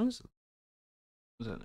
What is that?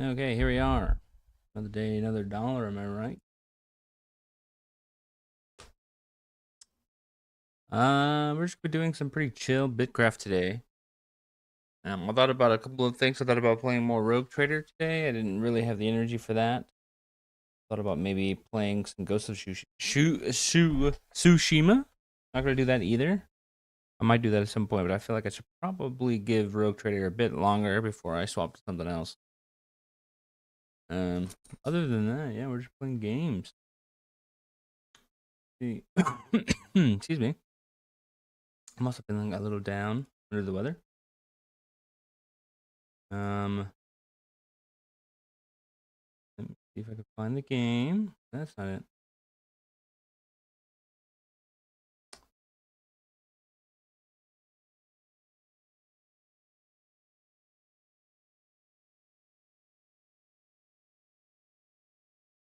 Okay, here we are. Another day, another dollar. Am I right? We're just doing some pretty chill Bitcraft today. I thought about a couple of things. I thought about playing more Rogue Trader today. I didn't really have the energy for that. Thought about maybe playing some Ghost of Tsushima. Not gonna do that either. I might do that at some point, but I feel like I should probably give Rogue Trader a bit longer before I swap to something else. Um, Other than that, yeah, we're just playing games. Excuse me. I'm also feeling a little down under the weather. Let me see if I can find the game. That's not it.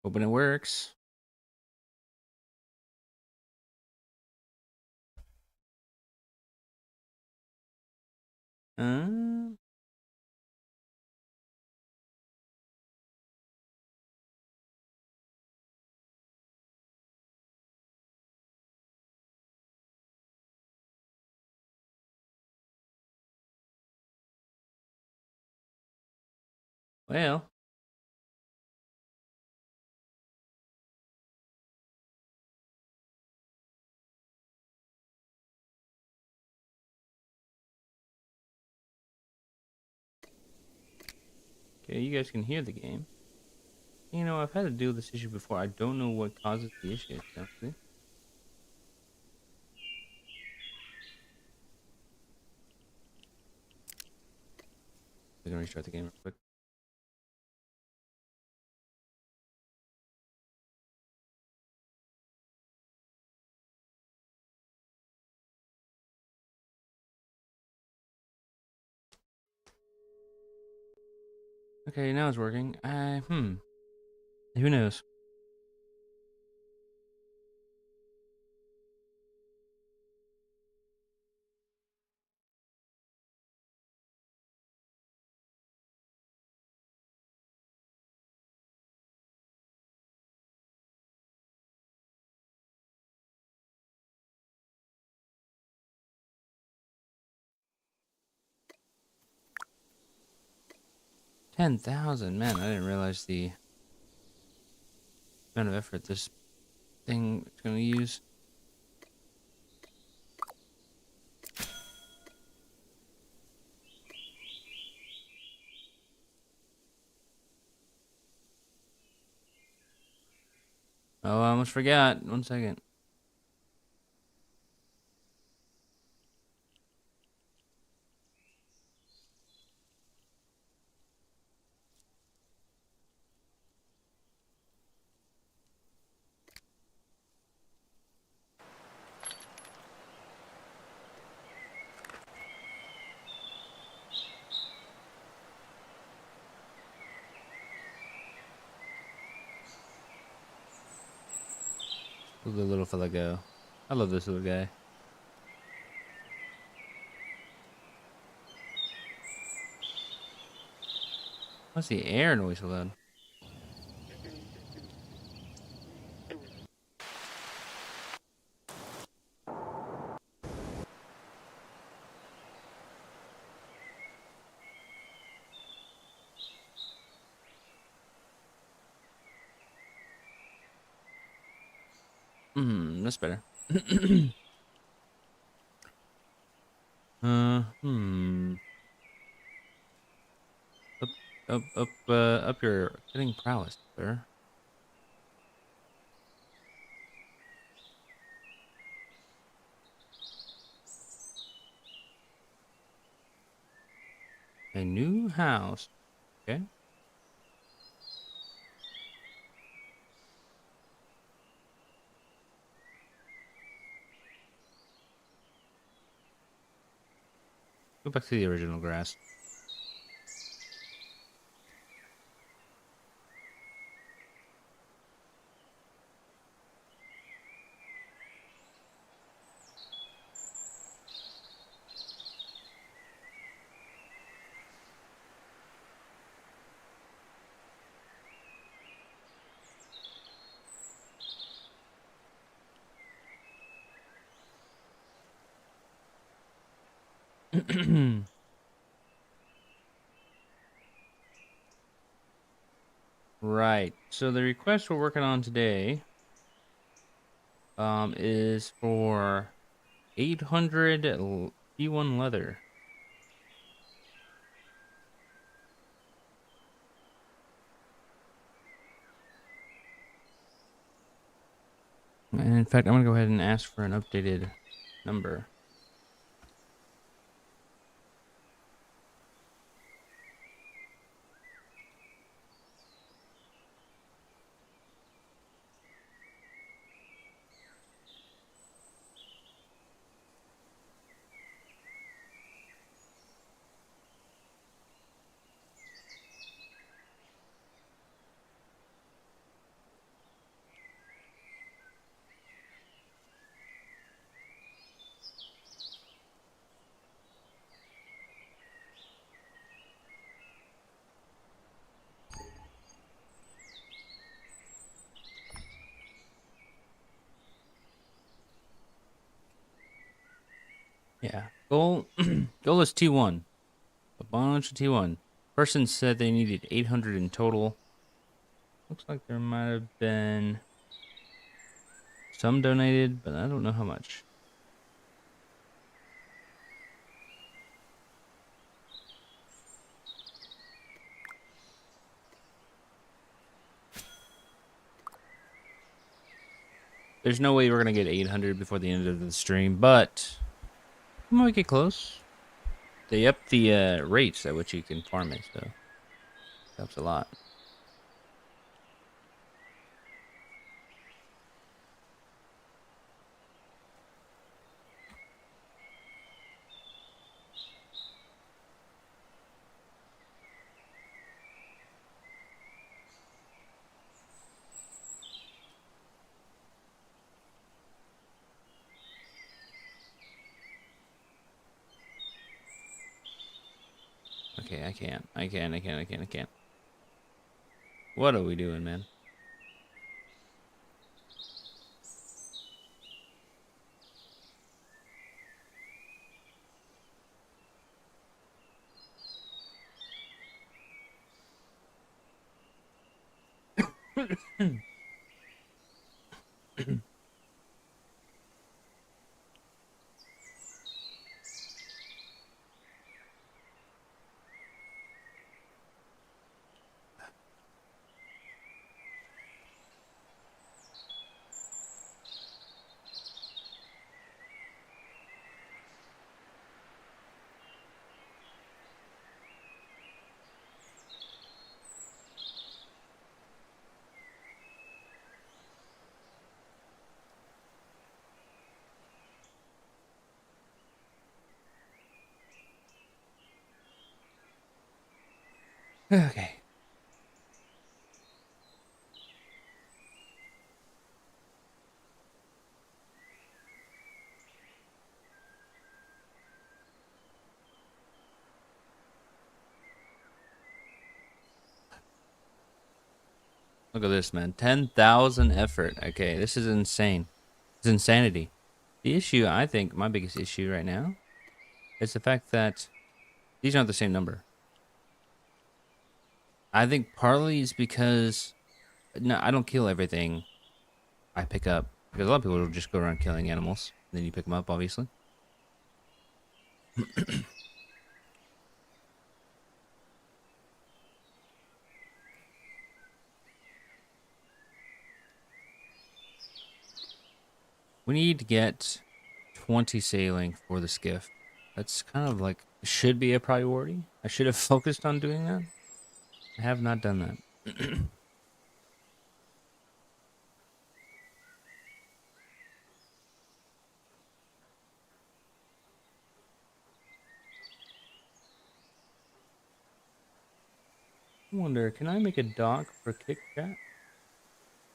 Hoping it works. Uh, well, okay, you guys can hear the game. You know, I've had to deal with this issue before. I don't know what causes the issue, honestly. I'm gonna restart the game real quick. Okay, now it's working. Who knows? $10,000, man! I didn't realize the amount of effort this thing is gonna use. Oh, I almost forgot. 1 second. Where'd the little fella go? I love this little guy. What's the air noise so loud? That's better. uh, hmm. Up, up your cutting prowess, sir. A new house. Okay. Go back to the original grass. Right. So the request we're working on today is for 800 P1 leather. And in fact, I'm gonna go ahead and ask for an updated number. Yeah. Goal goal is T1. A bunch of T1. Person said they needed 800 in total. Looks like there might have been some donated, but I don't know how much. There's no way we're gonna get 800 before the end of the stream, but we might get close. They upped the rates at which you can farm it, so helps a lot. Okay, I can't. What are we doing, man? Okay. Look at this, man. 10,000 effort. Okay, this is insane. It's insanity. The issue, I think, my biggest issue right now is the fact that these aren't the same number. I think partly is because no, I don't kill everything I pick up because a lot of people will just go around killing animals. And then you pick them up, obviously. We need to get 20 sailing for the skiff. That's kind of like should be a priority. I should have focused on doing that. I have not done that. I wonder, can I make a dock for Kick Chat?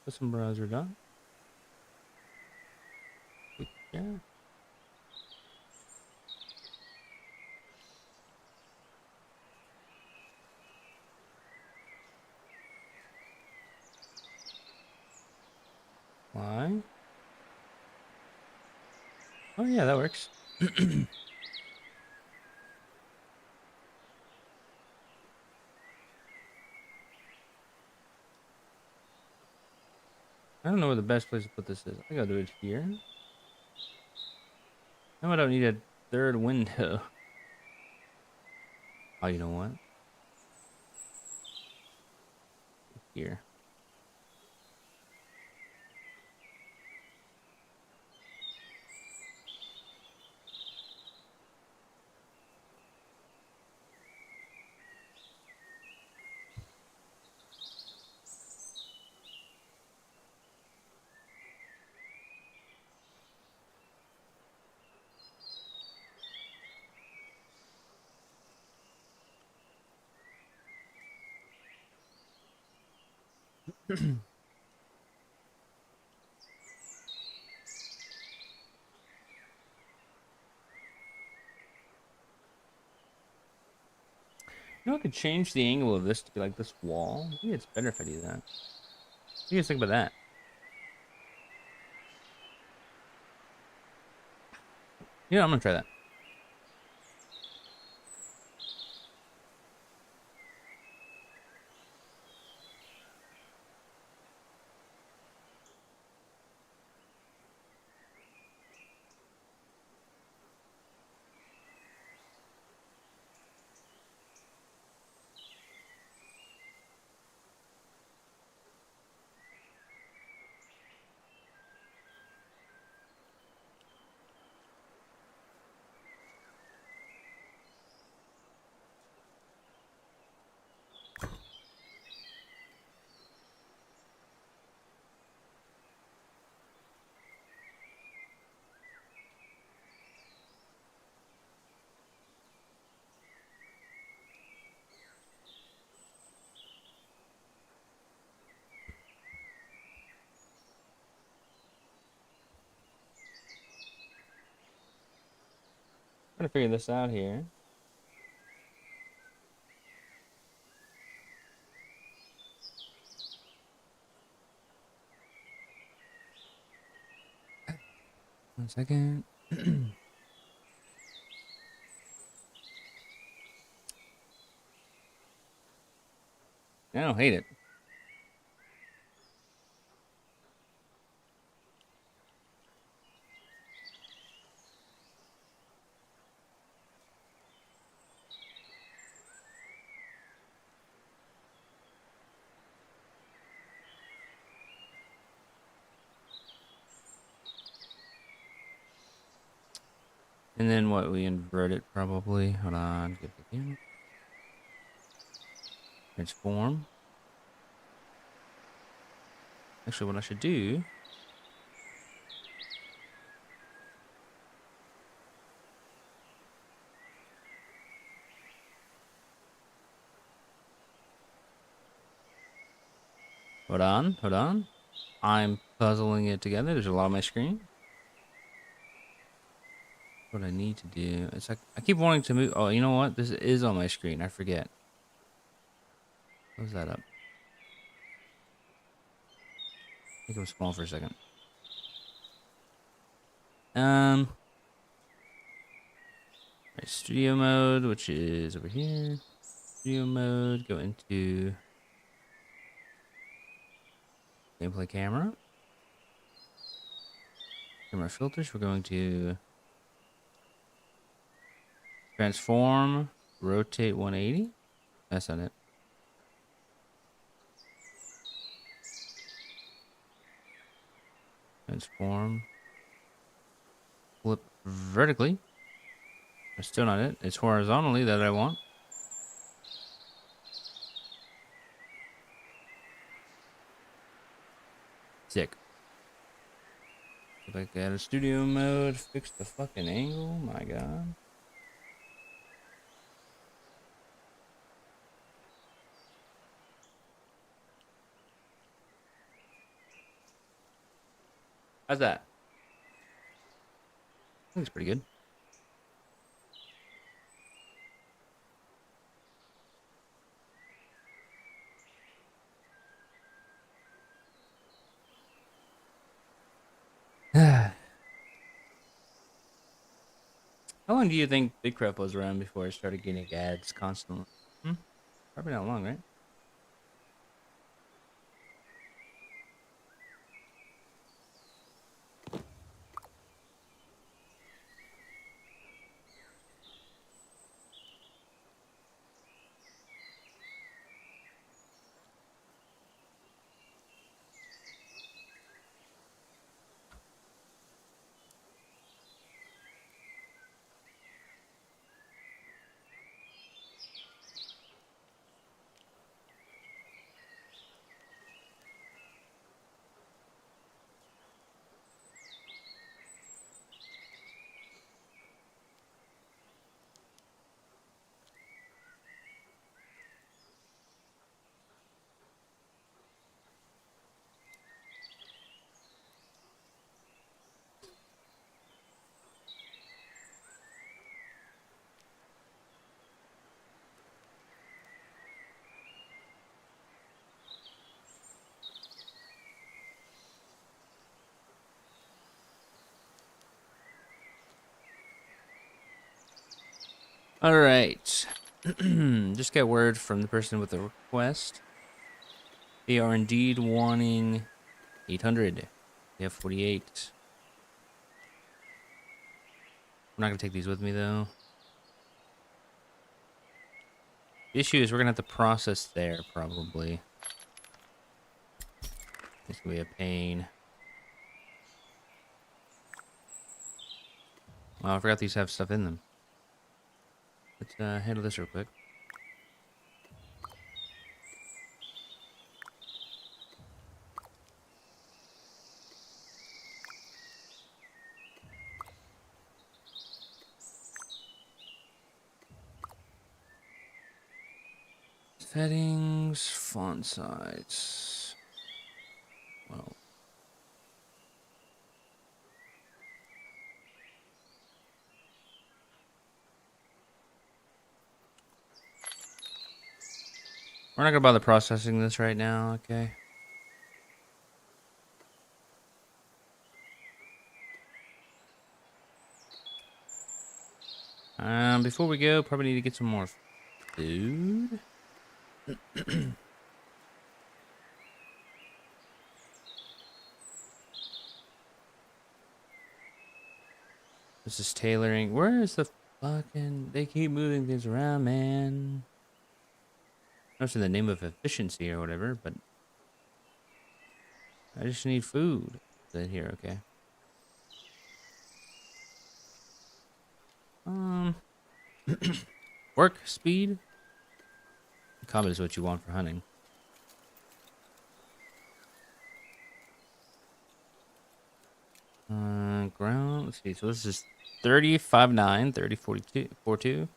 Put some browser dock. Kick Chat. Why? Oh yeah, that works. I don't know where the best place to put this is. I think I'll do it here. Now I don't need a third window. Oh, you know what? Here. You know, I could change the angle of this to be like this wall. Maybe it's better if I do that. What do you guys think about that? Yeah, I'm gonna try that. Trying to figure this out here. One second. I don't hate it. And then what? We invert it probably. Hold on. Get back in. Transform. Actually, what I should do. Hold on. Hold on. I'm puzzling it together. There's a lot on my screen. What I need to do. It's like I keep wanting to move. Oh, you know what? This is on my screen. I forget. Close that up. Make them small for a second. Right, studio mode, which is over here. Studio mode. Go into gameplay camera. Camera filters. We're going to transform, rotate 180. That's not it. Transform, flip vertically. That's still not it. It's horizontally that I want. Sick. Go back out of studio mode. Fix the fucking angle. My god. How's that? I think it's pretty good. How long do you think Bitcraft was around before it started getting ads constantly? Probably not long, right? All right. Just got word from the person with the request. They are indeed wanting 800. They have 48. I'm not going to take these with me, though. The issue is we're going to have to process there, probably. It's going to be a pain. Oh, I forgot these have stuff in them. Let's handle this real quick. Settings, font size. Well, We're not gonna bother processing this right now, okay? Before we go, probably need to get some more food. This is tailoring. Where is the fucking... They keep moving things around, man. That's in the name of efficiency or whatever, but... I just need food. Is it here? Okay. Um... Work, speed. Combat is what you want for hunting. Ground. Let's see. So this is 30, 5, 9, 30, 42, 42,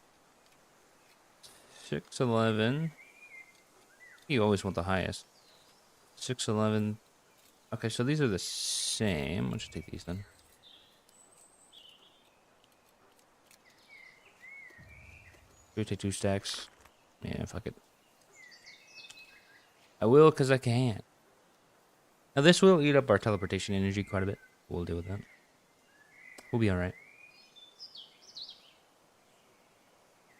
6, 11. You always want the highest. 6, 11. Okay, so these are the same. Let's just take these then. We take 2 stacks. Yeah, fuck it. I will because I can. Now this will eat up our teleportation energy quite a bit. We'll deal with that. We'll be alright.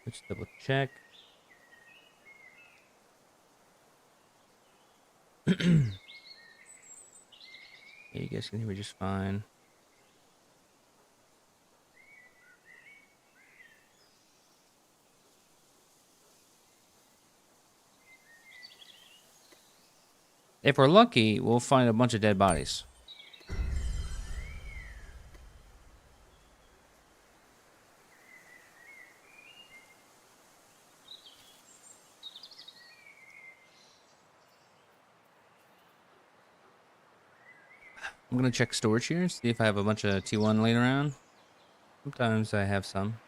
Let's double check. Yeah, you guys can hear me just fine. If we're lucky, we'll find a bunch of dead bodies. I'm gonna check storage here, see if I have a bunch of T1 laying around. Sometimes I have some.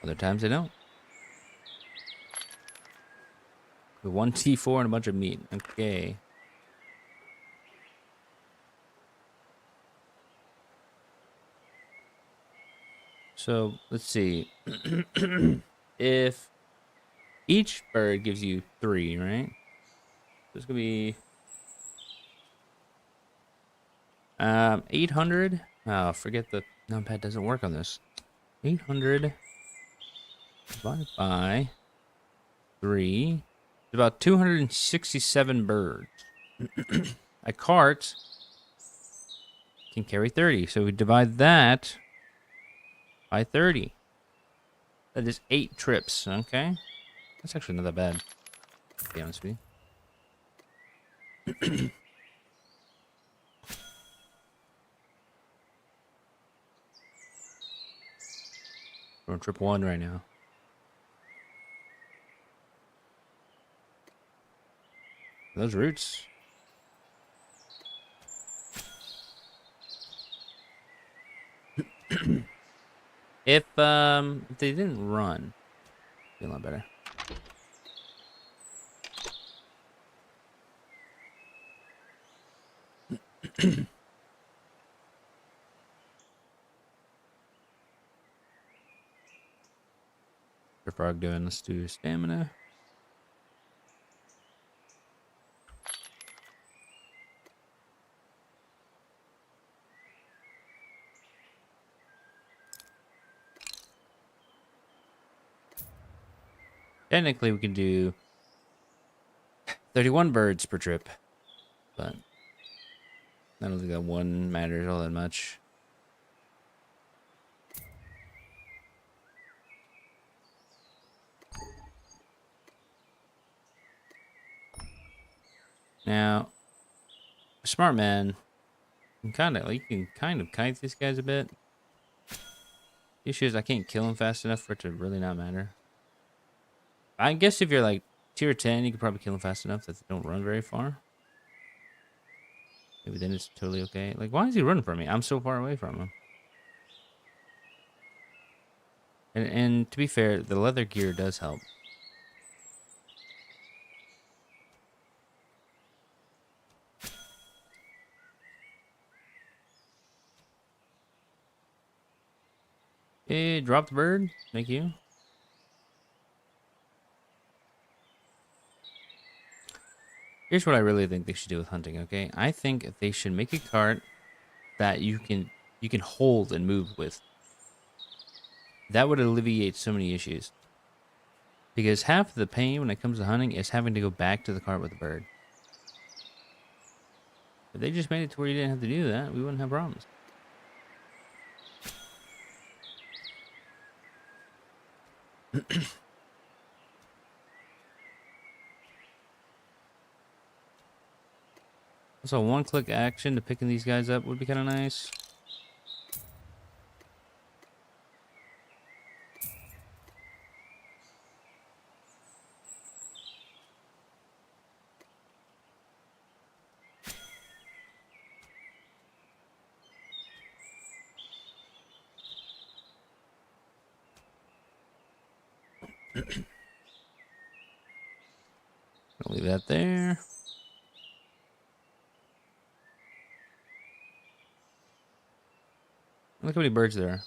Other times I don't. With 1 T4 and a bunch of meat. Okay. So, let's see. If each bird gives you 3, right? This could be 800. Oh, forget the numpad doesn't work on this. 800 divided by 3. It's about 267 birds. A cart can carry 30. So we divide that by 30. That is 8 trips, okay? That's actually not that bad, to be honest with you. We're on trip 1 right now. Those roots. If they didn't run, it'd be a lot better. What's frog doing? Let's do stamina. Technically, we can do 31 birds per trip, but I don't think that one matters all that much. Now, a smart man can kind of kite these guys a bit. The issue is I can't kill him fast enough for it to really not matter. I guess if you're like tier 10, you could probably kill him fast enough that they don't run very far. Maybe then it's totally okay. Like, why is he running from me? I'm so far away from him. And to be fair, the leather gear does help. Hey, drop the bird. Thank you. Here's what I really think they should do with hunting, okay? I think they should make a cart that you can hold and move with. That would alleviate so many issues. Because half of the pain when it comes to hunting is having to go back to the cart with the bird. If they just made it to where you didn't have to do that, we wouldn't have problems. So one-click action to picking these guys up would be kind of nice. I'll leave that there. Look how many birds there are.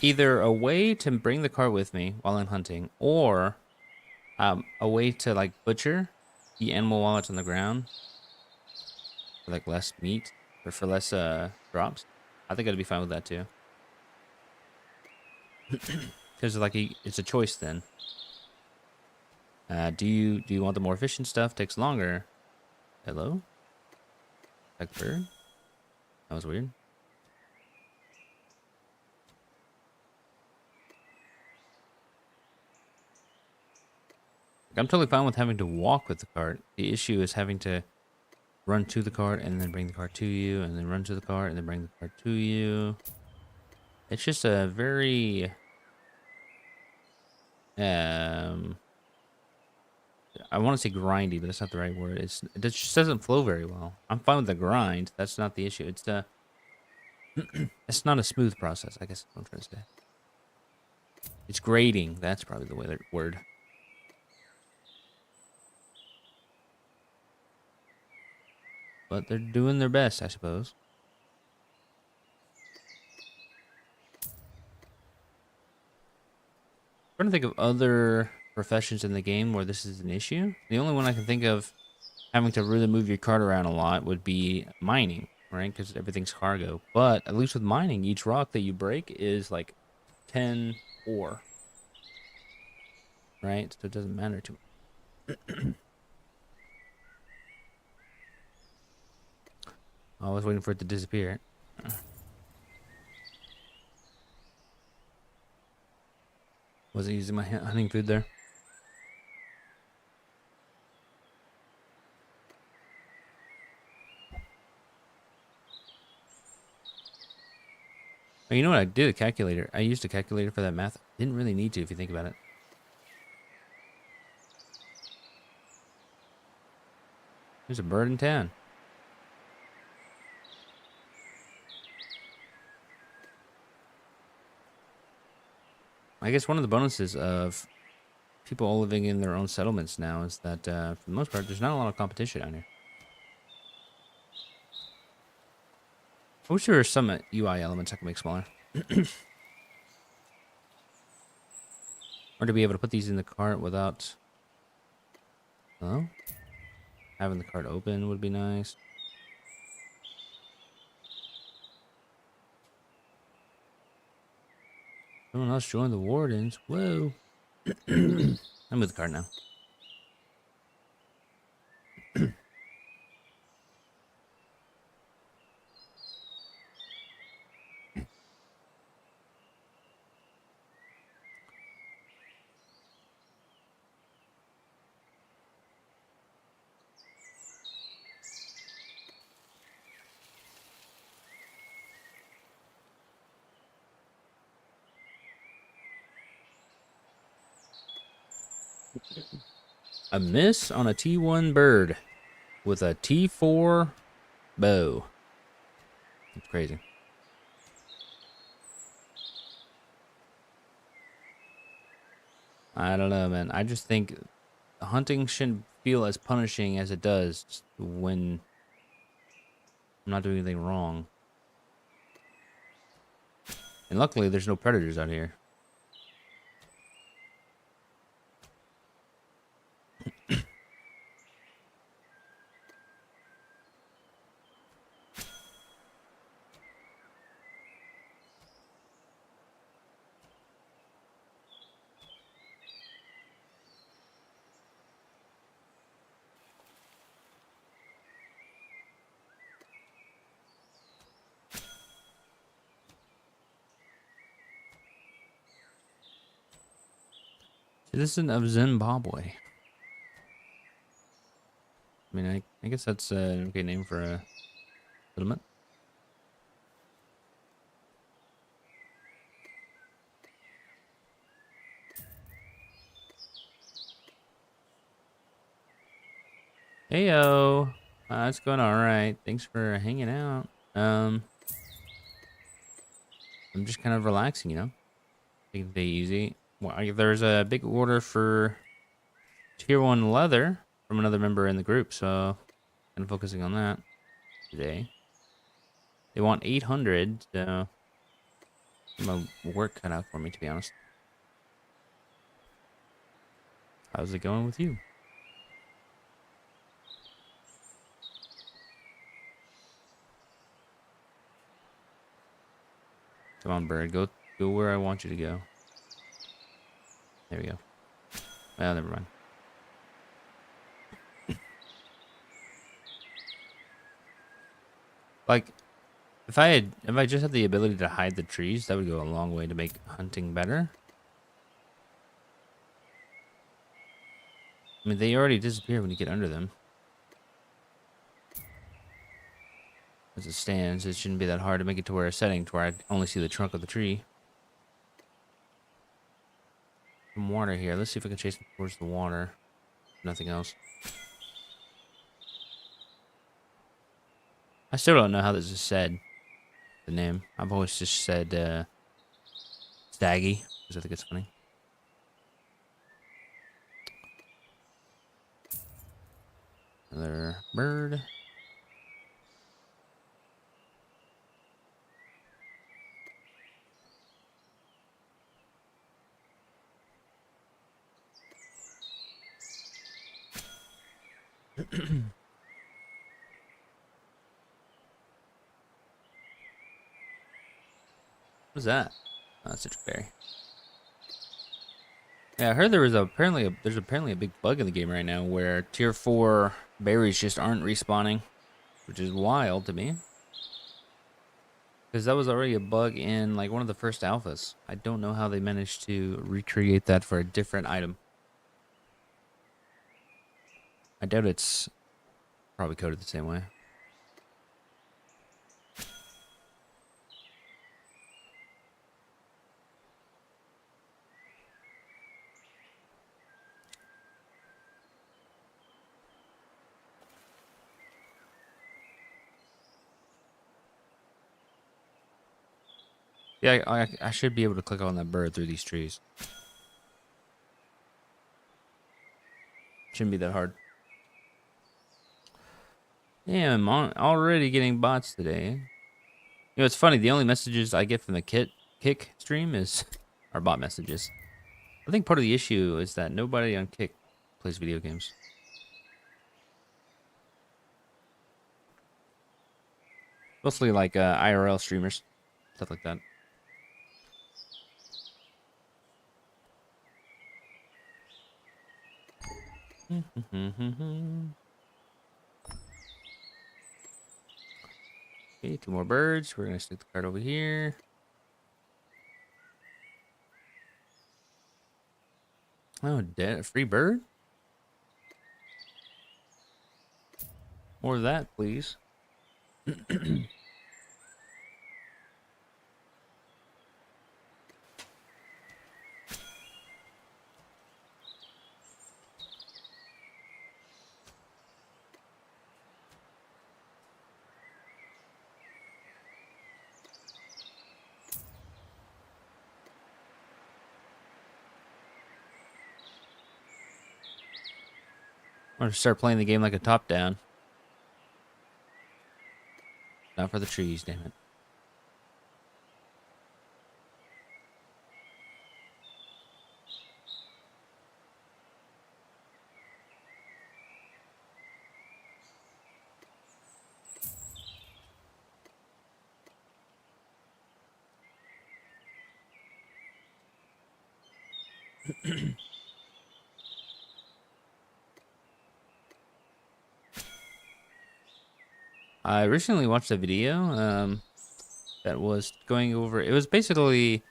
Either a way to bring the cart with me while I'm hunting, or a way to like butcher the animal while it's on the ground for like less meat or for less drops. I think I'd be fine with that too. Because like it's a choice then. Do you want the more efficient stuff? Takes longer. Hello? Like bird? That was weird. I'm totally fine with having to walk with the cart. The issue is having to run to the cart and then bring the cart to you, and then run to the cart and then bring the cart to you. It's just a very I want to say grindy, but that's not the right word. It just doesn't flow very well. I'm fine with the grind. That's not the issue. It's the it's not a smooth process, I guess is what I'm trying to say. It's grating. That's probably the word. But they're doing their best, I suppose. I'm trying to think of other professions in the game where this is an issue. The only one I can think of having to really move your cart around a lot would be mining, right? Because everything's cargo. But at least with mining, each rock that you break is like 10 ore, right? So it doesn't matter too much. I was waiting for it to disappear. Wasn't using my hunting food there. Oh, you know what? I did a calculator. I used a calculator for that math. Didn't really need to if you think about it. There's a bird in town. I guess one of the bonuses of people all living in their own settlements now is that, for the most part, there's not a lot of competition out here. I wish there were some UI elements I could make smaller. Or to be able to put these in the cart without... Hello? Having the cart open would be nice. Someone else joined the wardens. Whoa. I'm with the cart now. A miss on a T1 bird with a T4 bow. It's crazy. I don't know, man. I just think hunting shouldn't feel as punishing as it does when I'm not doing anything wrong. And luckily, there's no predators out here. Citizen of Zimbabwe. I mean, I guess that's an okay name for a settlement. Heyo, it's going all right. Thanks for hanging out. I'm just kind of relaxing, you know, taking the day easy. Well, there's a big order for tier 1 leather from another member in the group, so kind of focusing on that today. They want 800, so my work cut out for me, to be honest. How's it going with you? Come on, bird, go where I want you to go. There we go. Well, never mind. Like, if I just had the ability to hide the trees, that would go a long way to make hunting better. I mean, they already disappear when you get under them. As it stands, it shouldn't be that hard to make it to where a setting to where I only see the trunk of the tree. Some water here. Let's see if I can chase them towards the water. Nothing else. I still don't know how this is said. The name. I've always just said Staggy, because I think it's funny. Another bird. What's that? Oh, that's a berry. Yeah, I heard there's apparently a big bug in the game right now where tier 4 berries just aren't respawning, which is wild to me. Because that was already a bug in like one of the first alphas. I don't know how they managed to recreate that for a different item. I doubt it's probably coded the same way. Yeah, I should be able to click on that bird through these trees. Shouldn't be that hard. Yeah, I'm already getting bots today. You know, it's funny. The only messages I get from the Kick stream are bot messages. I think part of the issue is that nobody on Kick plays video games. Mostly like IRL streamers, stuff like that. Okay, 2 more birds. We're gonna stick the card over here. Oh, a free bird? More of that, please. I'm gonna start playing the game like a top down. Not for the trees, damn it. I recently watched a video that was going over. It was basically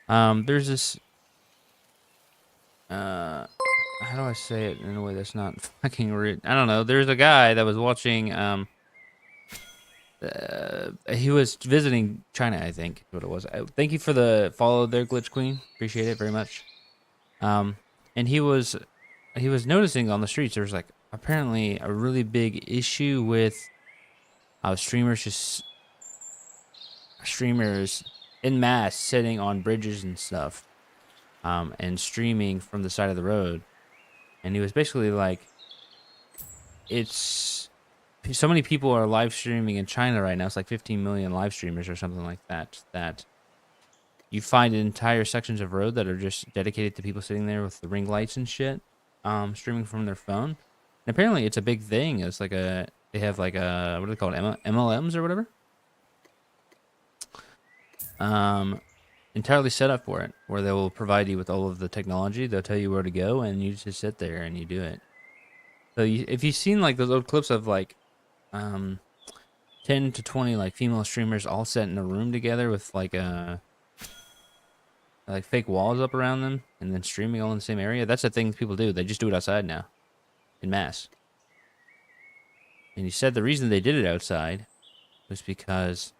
there's this how do I say it in a way that's not fucking rude? I don't know. There's a guy that was watching he was visiting China, I think is what it was. Thank you for the follow there, Glitch Queen. Appreciate it very much. Um and he was noticing on the streets there was like apparently a really big issue with streamers in mass sitting on bridges and stuff, and streaming from the side of the road. And he was basically like, it's so many people are live streaming in China right now. It's like 15 million live streamers or something like that. That you find entire sections of road that are just dedicated to people sitting there with the ring lights and shit, streaming from their phone. And apparently, it's a big thing. It's like they have like what do they call it, MLMs or whatever. Entirely set up for it, where they will provide you with all of the technology. They'll tell you where to go, and you just sit there and you do it. So if you've seen like those old clips of like, 10 to 20 like female streamers all sat in a room together with like fake walls up around them and then streaming all in the same area, that's the thing people do. They just do it outside now, in mass. And he said the reason they did it outside was because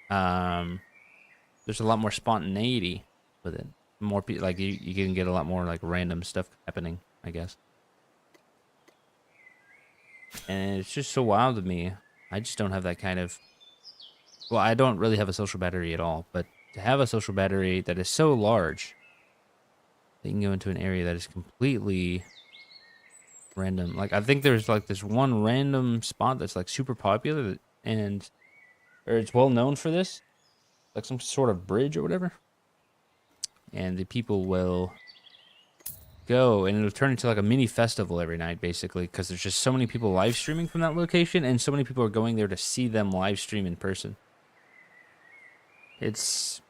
there's a lot more spontaneity with it. More people, like you can get a lot more like random stuff happening, I guess. And it's just so wild to me. I just don't have that kind of. Well, I don't really have a social battery at all. But to have a social battery that is so large, that you can go into an area that is completely random. Like I think there's like this one random spot that's like super popular or it's well known for this, like some sort of bridge or whatever. And the people will go and it'll turn into like a mini festival every night basically, because there's just so many people live streaming from that location and so many people are going there to see them live stream in person. It's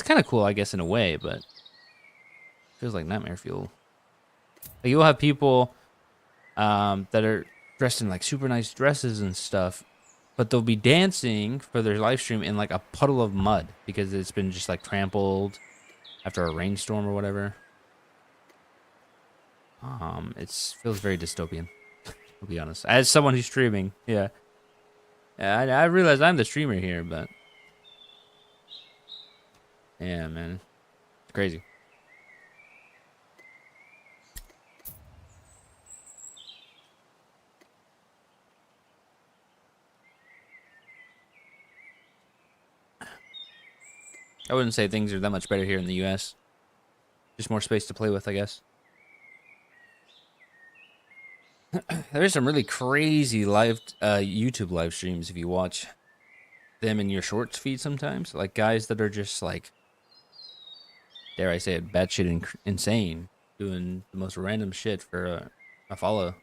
kind of cool, I guess, in a way, but it feels like nightmare fuel. Like you'll have people that are dressed in like super nice dresses and stuff, but they'll be dancing for their live stream in like a puddle of mud because it's been just like trampled after a rainstorm or whatever. It feels very dystopian, to be honest. As someone who's streaming, yeah. I realize I'm the streamer here, but yeah, man, it's crazy. I wouldn't say things are that much better here in the U.S. Just more space to play with, I guess. There's some really crazy live YouTube live streams if you watch them in your shorts feed sometimes. Like guys that are just like, dare I say it, batshit insane, doing the most random shit for a follow.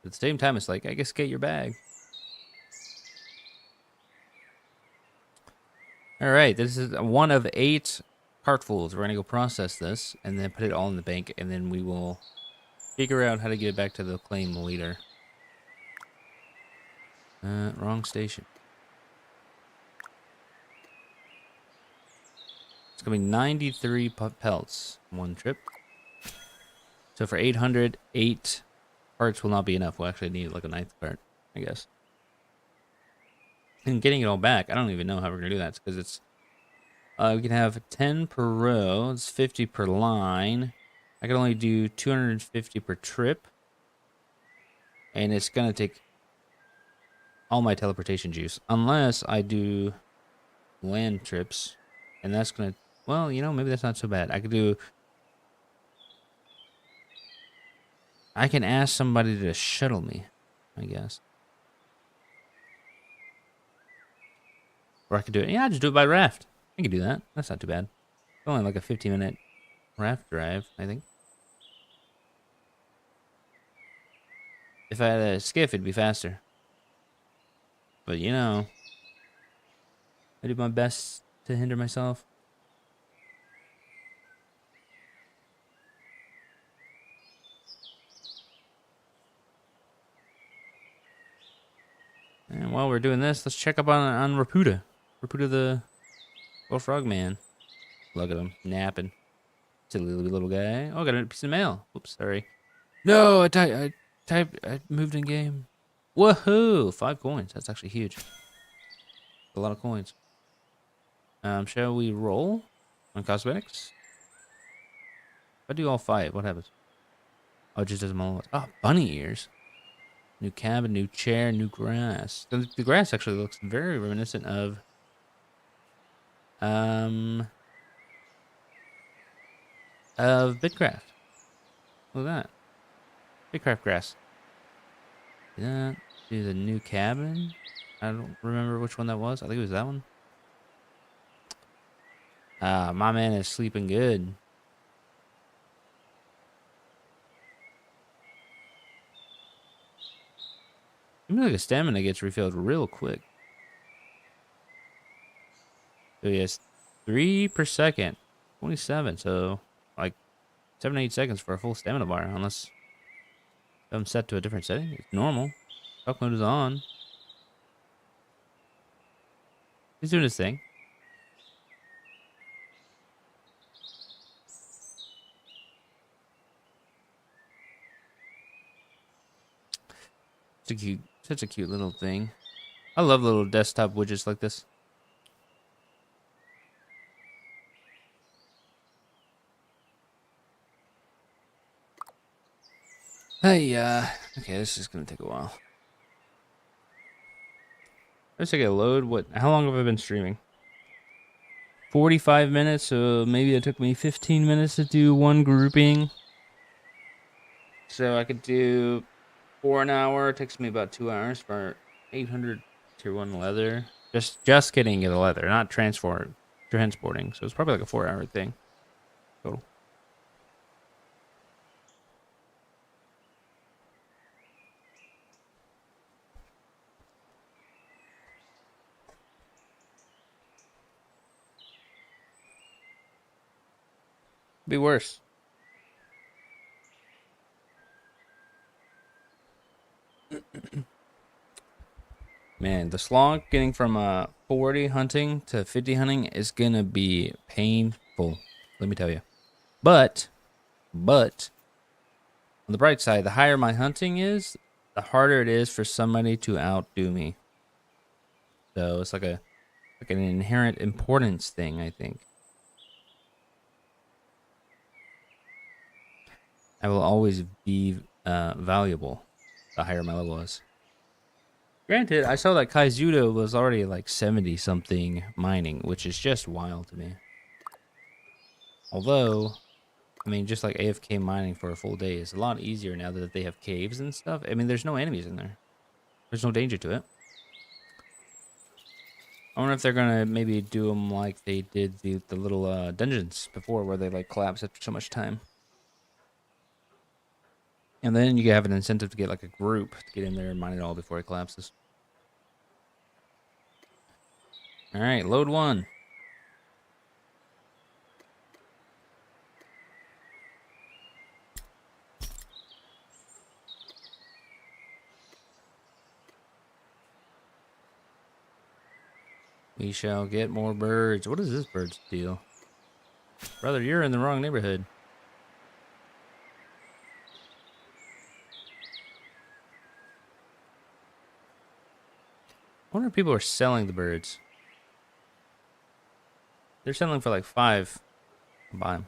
At the same time, it's like, I guess get your bag. All right, this is one of 8 cartfuls. We're gonna go process this and then put it all in the bank, and then we will figure out how to get it back to the claim leader. Wrong station. It's gonna be 93 pelts one trip. So for 800, 8 parts will not be enough. We'll actually need like a 9th part, I guess. And getting it all back, I don't even know how we're gonna do that because it's. We can have 10 per row. It's 50 per line. I can only do 250 per trip. And it's going to take all my teleportation juice. Unless I do land trips. And that's going to... Well, maybe that's not so bad. I could do I can ask somebody to shuttle me, I guess. Or I could do it. Yeah, I just do it by raft. I can do that. That's not too bad. It's only like a 15-minute raft drive, I think. If I had a skiff, it'd be faster. But you know, I do my best to hinder myself. And while we're doing this, let's check up on Raputa. Raputa the little frog man. Look at him napping. Silly little guy. Oh, I got a piece of mail. Oops, sorry. No, I moved in game. Woohoo! 5 coins. That's actually huge. A lot of coins. Shall we roll on cosmetics? If I do all 5, what happens? Oh, it just does them all. Oh, bunny ears. New cabin, new chair, new grass. The grass actually looks very reminiscent um of Bitcraft. Look at that. Bitcraft grass. Yeah. Do the new cabin. I don't remember which one that was. I think it was that one. My man is sleeping good. Seems like his stamina gets refilled real quick. So he has 3 per second. 27. So like 7 to 8 seconds for a full stamina bar, unless I'm set to a different setting. It's normal. Talk mode is on. He's doing his thing. Such a cute little thing. I love little desktop widgets like this. Hey, okay, this is gonna take a while. Let's take a load. How long have I been streaming? 45 minutes, so maybe it took me 15 minutes to do one grouping. So I could do 4 an hour. It takes me about 2 hours for 800 tier 1 leather. Just getting the leather, not transporting. So it's probably like a 4-hour thing total. Be worse. Man, the slog getting from 40 hunting to 50 hunting is gonna be painful. Let me tell you. But on the bright side, the higher my hunting is, the harder it is for somebody to outdo me. So it's like an inherent importance thing, I think. I will always be valuable the higher my level is. Granted, I saw that Kaizudo was already like 70 something mining, which is just wild to me. Although, I mean, just like AFK mining for a full day is a lot easier now that they have caves and stuff. I mean, there's no enemies in there. There's no danger to it. I wonder if they're gonna maybe do them like they did the little dungeons before, where they like collapse after so much time. And then you have an incentive to get like a group to get in there and mine it all before it collapses. All right, load 1. We shall get more birds. What is this bird's deal? Brother, you're in the wrong neighborhood. I wonder if people are selling the birds. They're selling for like 5. I'll buy them.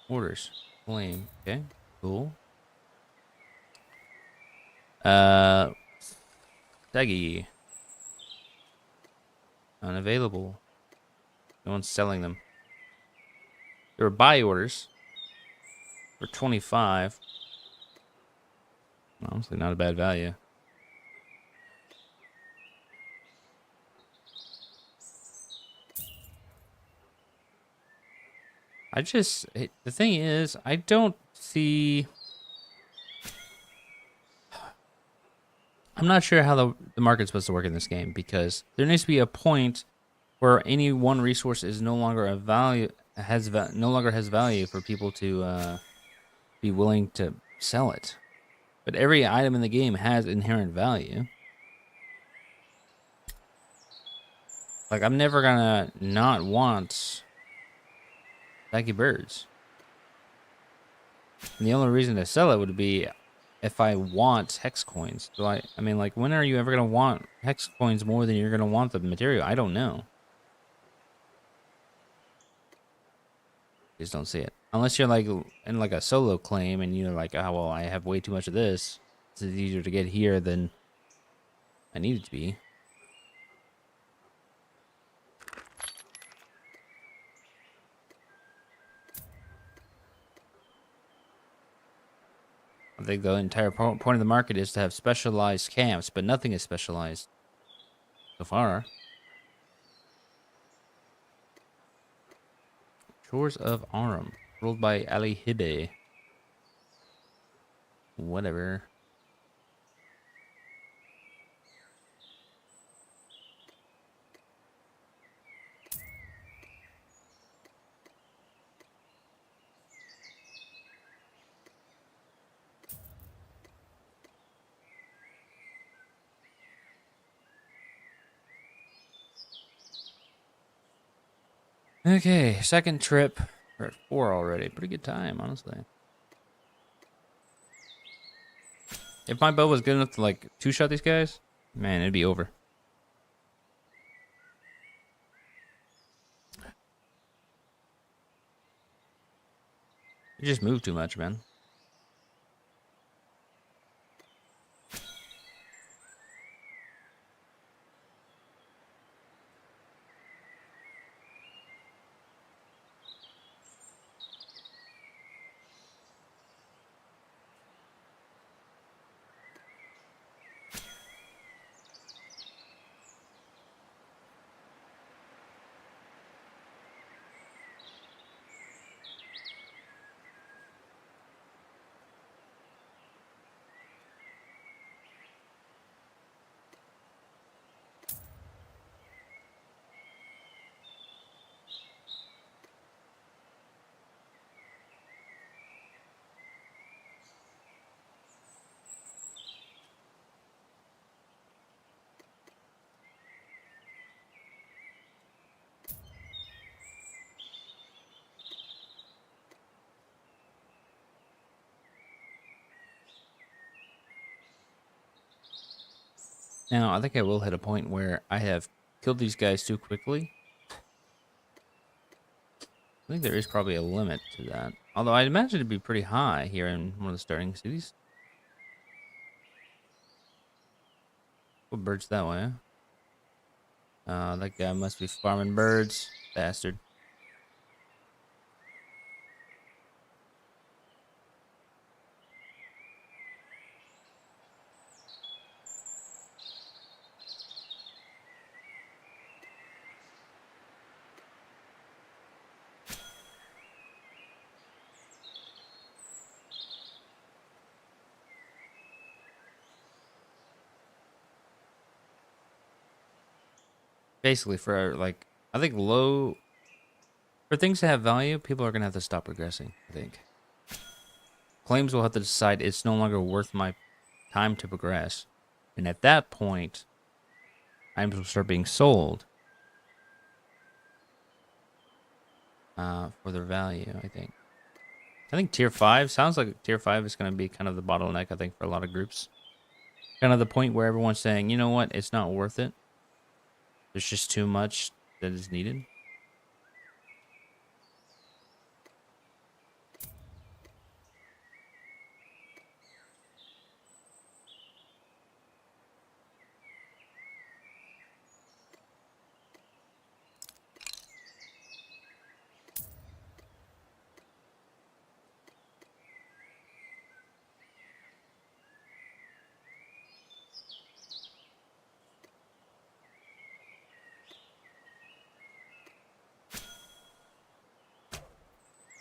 Orders. Flame. Okay. Cool. Saggy. Unavailable. No one's selling them. There were buy orders for 25. Honestly, not a bad value. The thing is, I don't see. I'm not sure how the market's supposed to work in this game, because there needs to be a point where any one resource is no longer a value no longer has value for people to be willing to sell it. But every item in the game has inherent value. Like, I'm never gonna not want Lucky Birds. And the only reason to sell it would be if I want hex coins. So I mean, like, when are you ever gonna want hex coins more than you're gonna want the material? I don't know. Just don't see it. Unless you're like in like a solo claim and you're like, oh well, I have way too much of this. It's easier to get here than I need it to be. I think the entire point of the market is to have specialized camps, but nothing is specialized so far. Shores of Arum, ruled by Ali Hibe. Whatever. Okay, second trip. We're at 4 already. Pretty good time, honestly. If my bow was good enough to like two-shot these guys, man, it'd be over. You just move too much, man. Now, I think I will hit a point where I have killed these guys too quickly. I think there is probably a limit to that. Although I'd imagine it'd be pretty high here in one of the starting cities. What bird's that way? That guy must be farming birds. Bastard. Basically, for like, I think for things to have value, people are gonna have to stop progressing, I think. Claims will have to decide it's no longer worth my time to progress. And at that point, items will start being sold for their value, I think. I think tier 5 sounds like tier 5 is going to be kind of the bottleneck, I think, for a lot of groups. Kind of the point where everyone's saying, you know what, it's not worth it. There's just too much that is needed.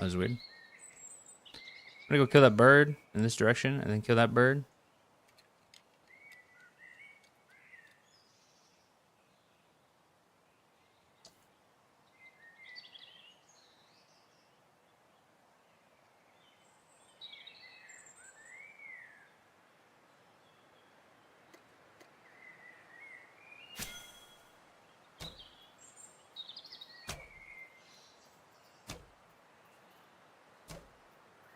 That was weird. I'm gonna go kill that bird in this direction and then kill that bird.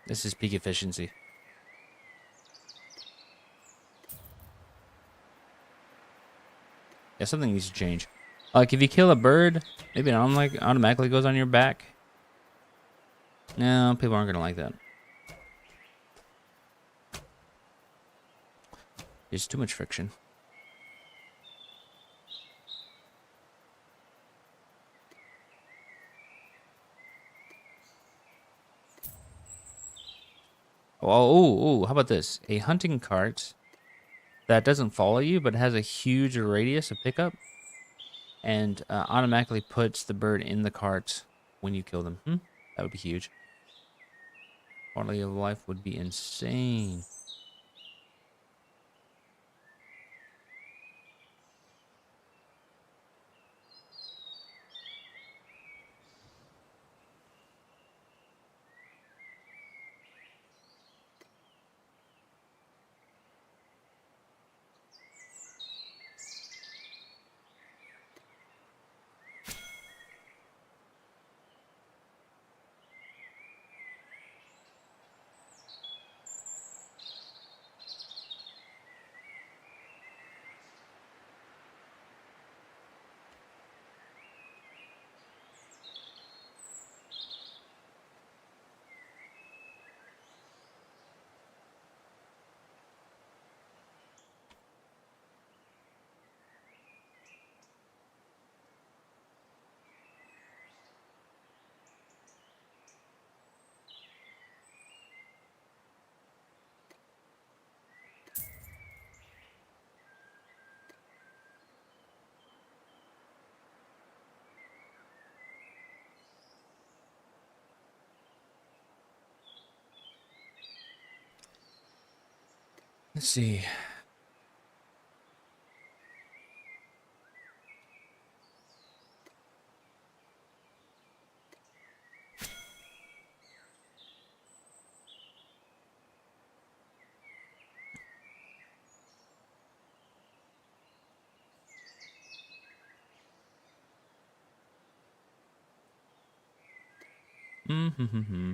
This is peak efficiency. Yeah, something needs to change. Like if you kill a bird, maybe it automatically goes on your back. No, people aren't gonna like that. There's too much friction. Oh, how about this? A hunting cart that doesn't follow you, but has a huge radius of pickup, and automatically puts the bird in the cart when you kill them. That would be huge. Quality of life would be insane. Let's see. Mm-hmm.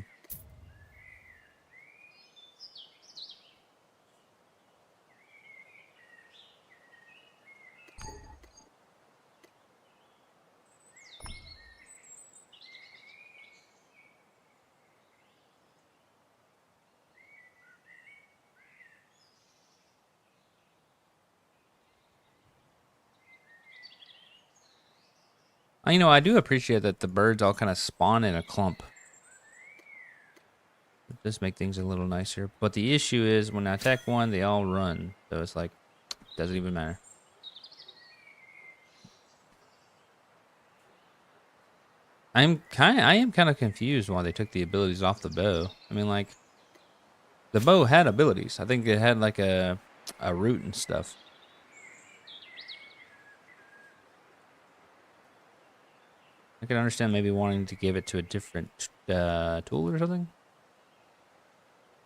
I do appreciate that the birds all kind of spawn in a clump. It does make things a little nicer. But the issue is when I attack one, they all run. So it's like, doesn't even matter. I am kind of confused why they took the abilities off the bow. I mean, like, the bow had abilities. I think it had like a root and stuff. I can understand maybe wanting to give it to a different tool or something.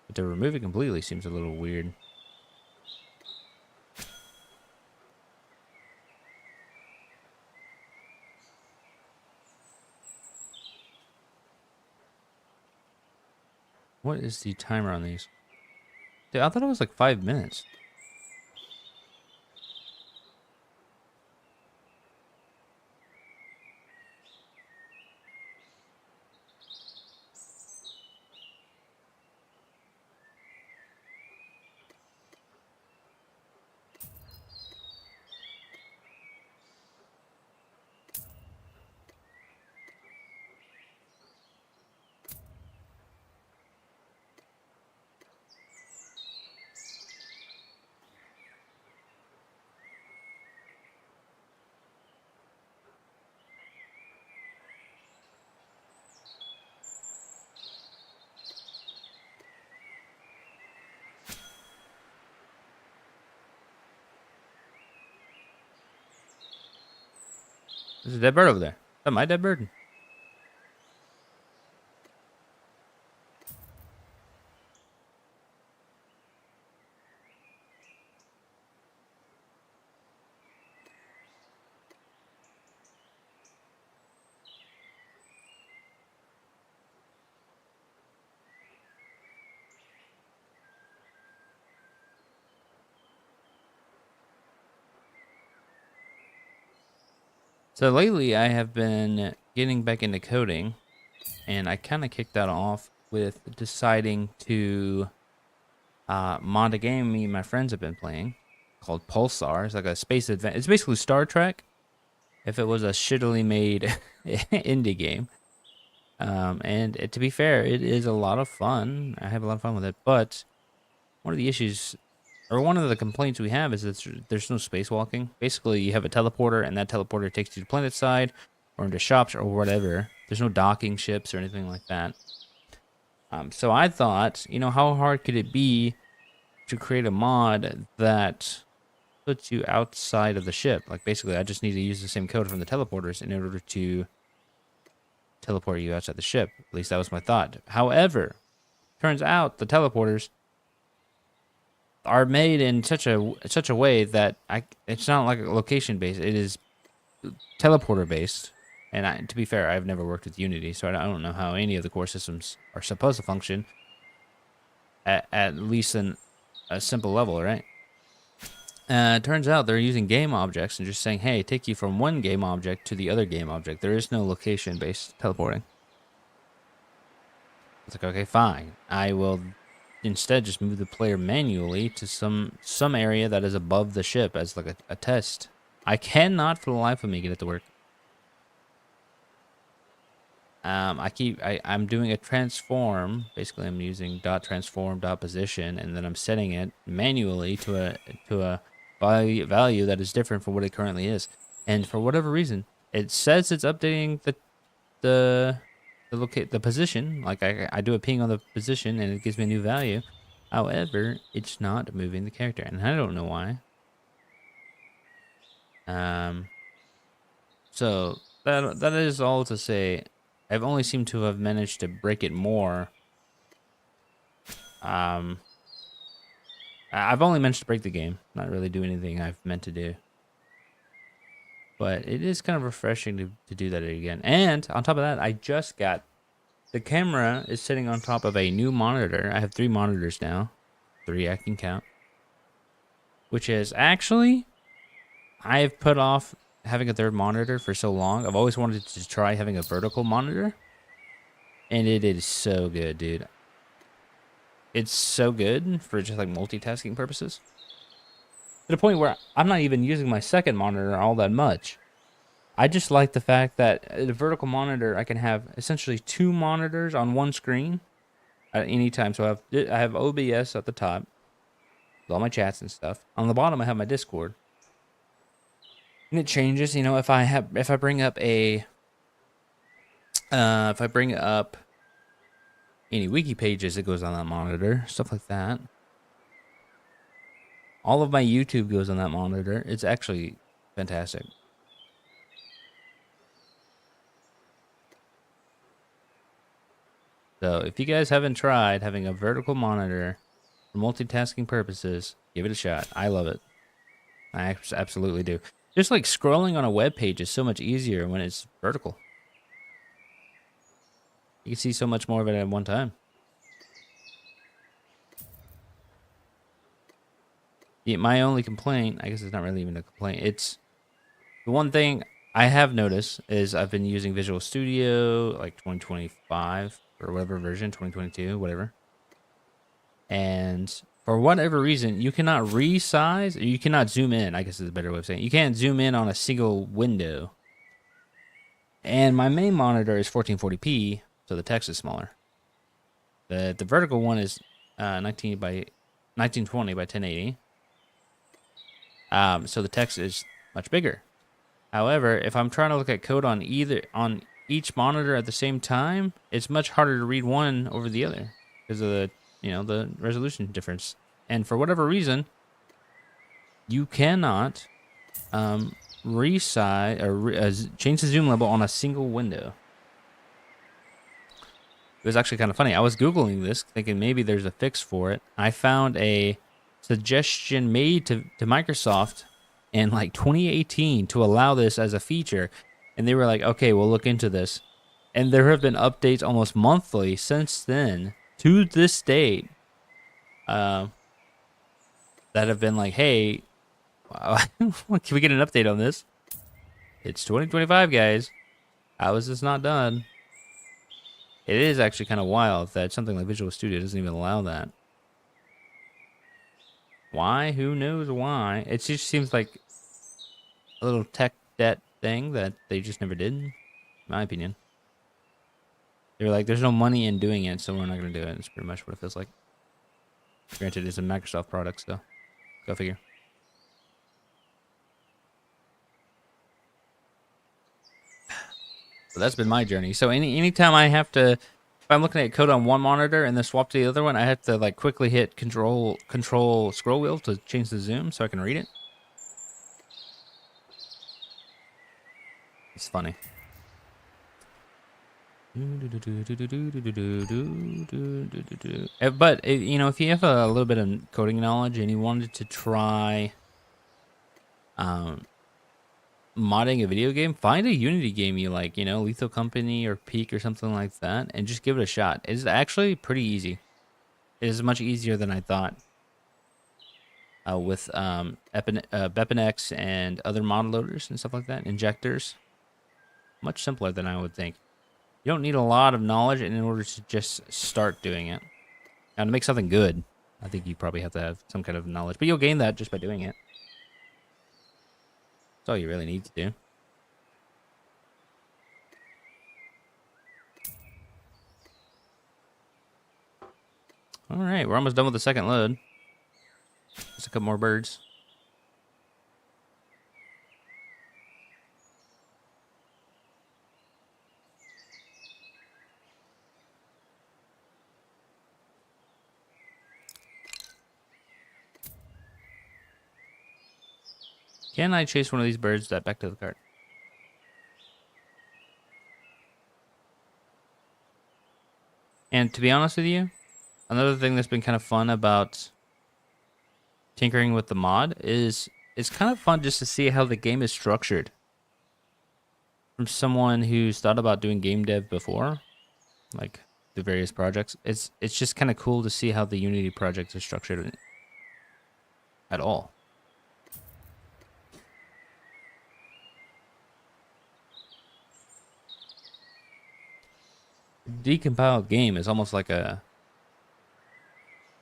But to remove it completely seems a little weird. What is the timer on these? Dude, I thought it was like 5 minutes. There's a dead bird over there. Is that my dead bird? So lately, I have been getting back into coding, and I kind of kicked that off with deciding to mod a game me and my friends have been playing called Pulsar. It's like a space adventure. It's basically Star Trek if it was a shittily made indie game. To be fair, it is a lot of fun. I have a lot of fun with it, but one of the issues or one of the complaints we have is that there's no spacewalking. Basically, you have a teleporter, and that teleporter takes you to planet side or into shops or whatever. There's no docking ships or anything like that. So I thought, how hard could it be to create a mod that puts you outside of the ship? Like, basically, I just need to use the same code from the teleporters in order to teleport you outside the ship. At least that was my thought. However, turns out the teleporters are made in such a way that it's not like a location based. It is teleporter based. And to be fair, I've never worked with Unity, so I don't know how any of the core systems are supposed to function at least in a simple level, right? It turns out they're using game objects and just saying, hey, take you from one game object to the other game object. There is no location based teleporting. It's like, okay, fine. I will instead just move the player manually to some area that is above the ship as like a test. I cannot for the life of me get it to work. I'm doing a transform. Basically, I'm using .transform .position, and then I'm setting it manually to a value that is different from what it currently is. And for whatever reason, it says it's updating the position. Like I do a ping on the position, and it gives me a new value. However, it's not moving the character, and I don't know why. So that is all to say. I've only seemed to have managed to break it more. I've only managed to break the game, not really do anything I've meant to do. But it is kind of refreshing to do that again. And on top of that, I just got the camera is sitting on top of a new monitor. I have 3 monitors now. 3 I can count. Which is actually, I've put off having a 3rd monitor for so long. I've always wanted to try having a vertical monitor. And it is so good, dude. It's so good for just like multitasking purposes. To the point where I'm not even using my 2nd monitor all that much. I just like the fact that the vertical monitor, I can have essentially 2 monitors on one screen at any time. So I have OBS at the top with all my chats and stuff. On the bottom, I have my Discord. And it changes, if I bring up any wiki pages, it goes on that monitor, stuff like that. All of my YouTube goes on that monitor. It's actually fantastic. So if you guys haven't tried having a vertical monitor for multitasking purposes, give it a shot. I love it. I absolutely do. Just like scrolling on a web page is so much easier when it's vertical. You can see so much more of it at one time. Yeah, my only complaint, I guess it's not really even a complaint. It's the one thing I have noticed is I've been using Visual Studio like 2025 or whatever version, 2022, whatever. And for whatever reason, you cannot resize, or you cannot zoom in, I guess is a better way of saying it. You can't zoom in on a single window. And my main monitor is 1440p, so the text is smaller. The vertical one is 1920 by 1080. So the text is much bigger. However, if I'm trying to look at code on each monitor at the same time, it's much harder to read one over the other because of the resolution difference. And for whatever reason, you cannot resize or change the zoom level on a single window. It was actually kind of funny. I was Googling this, thinking maybe there's a fix for it. I found a suggestion made to Microsoft in like 2018 to allow this as a feature. And they were like, okay, we'll look into this. And there have been updates almost monthly since then to this date that have been like, hey, can we get an update on this? It's 2025, guys. How is this not done? It is actually kind of wild that something like Visual Studio doesn't even allow that. Why? Who knows why? It just seems like a little tech debt thing that they just never did, in my opinion. They were like, there's no money in doing it, so we're not going to do it. It's pretty much what it feels like. Granted, it's a Microsoft product, so go figure. So that's been my journey. So anytime I have to, if I'm looking at code on one monitor and then swap to the other one, I have to like quickly hit control scroll wheel to change the zoom so I can read it. It's funny. But you know, if you have a little bit of coding knowledge and you wanted to try modding a video game, find a Unity game you like, you know, Lethal Company or Peak or something like that, and just give it a shot. It's actually pretty easy. It is much easier than I thought. With Bepinex and other mod loaders and stuff like that, injectors. Much simpler than I would think. You don't need a lot of knowledge in order to just start doing it. Now, to make something good, I think you probably have to have some kind of knowledge, but you'll gain that just by doing it. That's all you really need to do. All right, we're almost done with the second load. Just a couple more birds. Can I chase one of these birds that back to the cart? And to be honest with you, another thing that's been kind of fun about tinkering with the mod is it's kind of fun just to see how the game is structured. From someone who's thought about doing game dev before, like the various projects, it's just kind of cool to see how the Unity projects are structured at all. Decompiled game is almost like a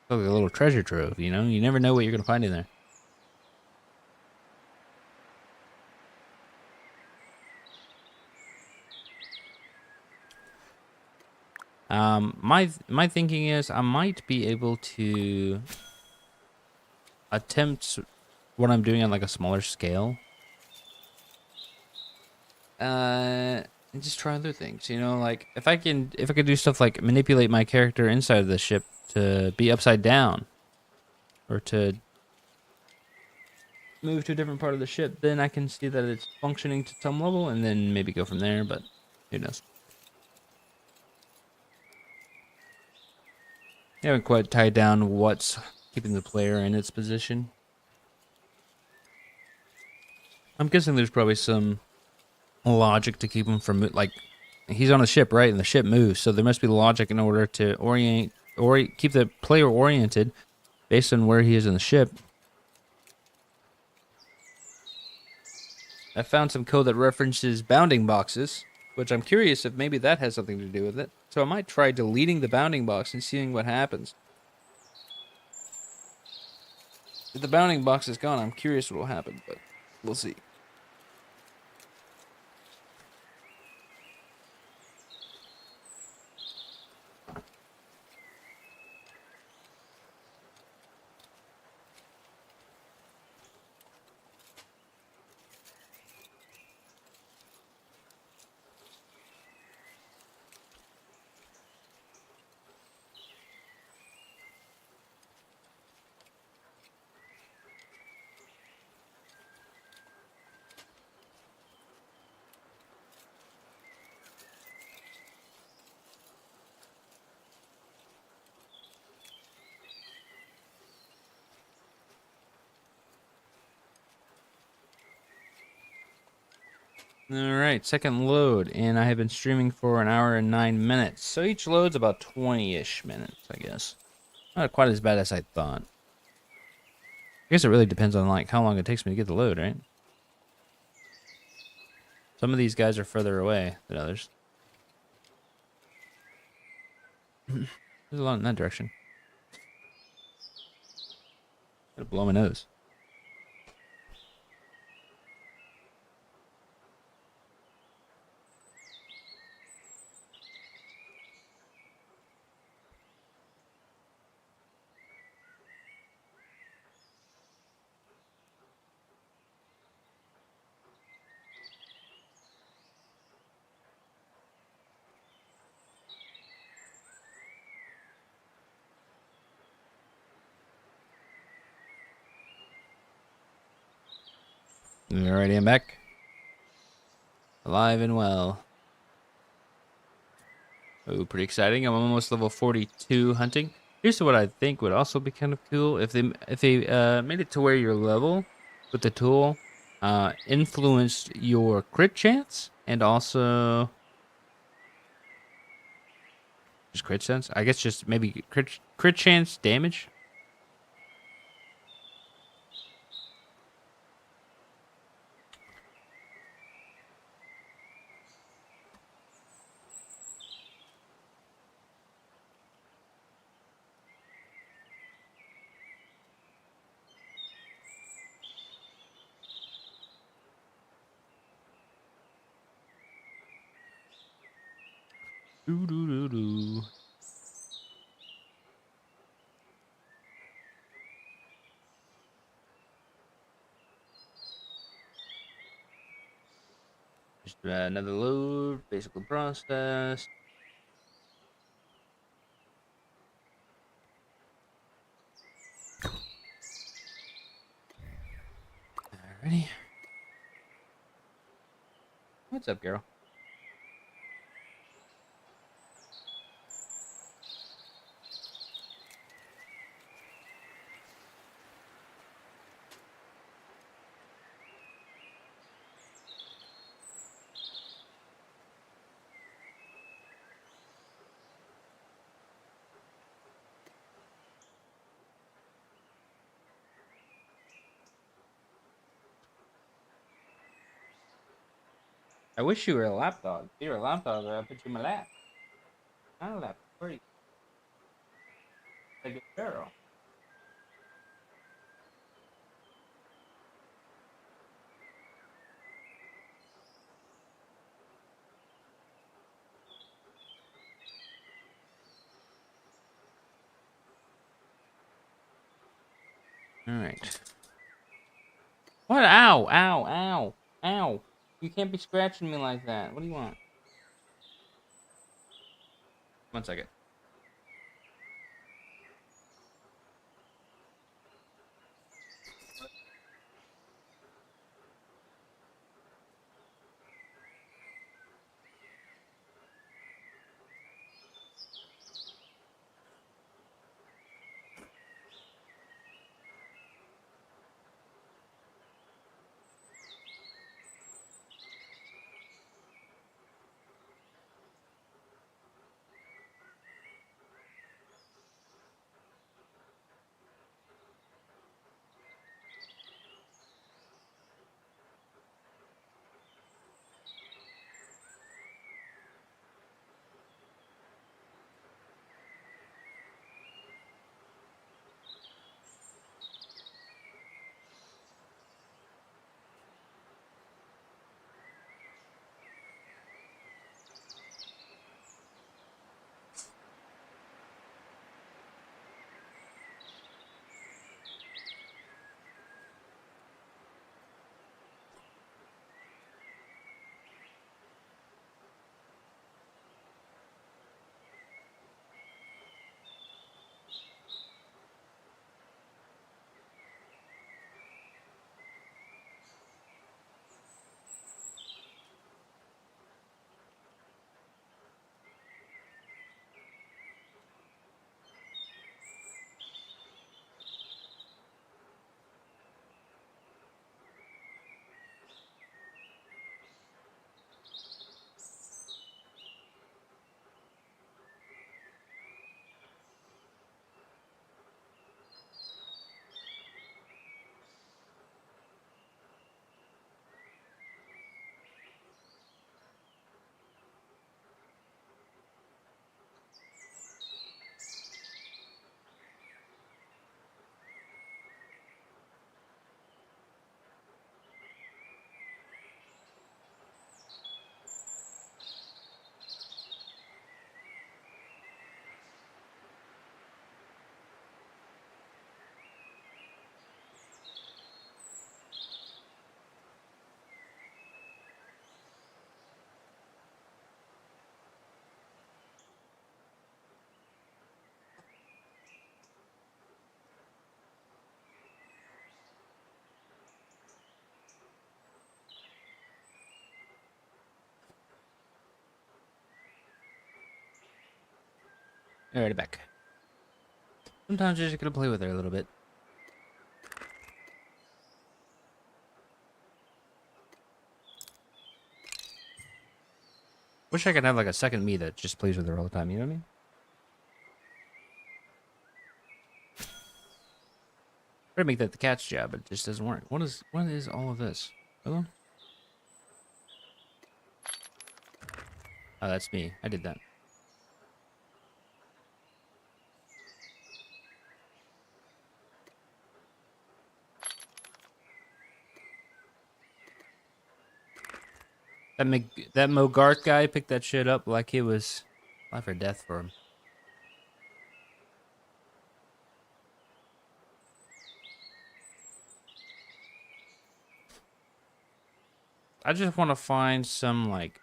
little treasure trove, you know? You never know what you're going to find in there. My thinking is I might be able to attempt what I'm doing on like a smaller scale. And just try other things, you know, like if I could do stuff like manipulate my character inside of the ship to be upside down or to move to a different part of the ship, then I can see that it's functioning to some level and then maybe go from there, but who knows. I haven't quite tied down what's keeping the player in its position. I'm guessing there's probably some logic to keep him from, like, he's on a ship, right? And the ship moves, so there must be logic in order to keep the player oriented based on where he is in the ship. I found some code that references bounding boxes, which I'm curious if maybe that has something to do with it. So I might try deleting the bounding box and seeing what happens. If the bounding box is gone, I'm curious what will happen, but we'll see. Alright, second load, and I have been streaming for an hour and 9 minutes. So each load's about 20-ish minutes, I guess. Not quite as bad as I thought. I guess it really depends on like how long it takes me to get the load, right? Some of these guys are further away than others. There's a lot in that direction. Gotta blow my nose. Alrighty, I'm back. Alive and well. Oh, pretty exciting. I'm almost level 42 hunting. Here's what I think would also be kind of cool if they made it to where your level with the tool influenced your crit chance and also just crit chance. I guess just maybe crit chance damage. Doo doo doo doo. Just another load, basically processed. Alrighty. What's up, girl? I wish you were a lapdog. If you were a lapdog, I'd put you in my lap. Not a lap. Where are you? A good girl. Alright. What? Ow, ow, ow, ow. You can't be scratching me like that. What do you want? 1 second. Alright, back. Sometimes you're just gonna play with her a little bit. Wish I could have like a second me that just plays with her all the time, you know what I mean? Try to make that the cat's job, but it just doesn't work. What is all of this? Hello? Oh, that's me. I did that. That Mogarth guy picked that shit up like it was life or death for him. I just want to find some like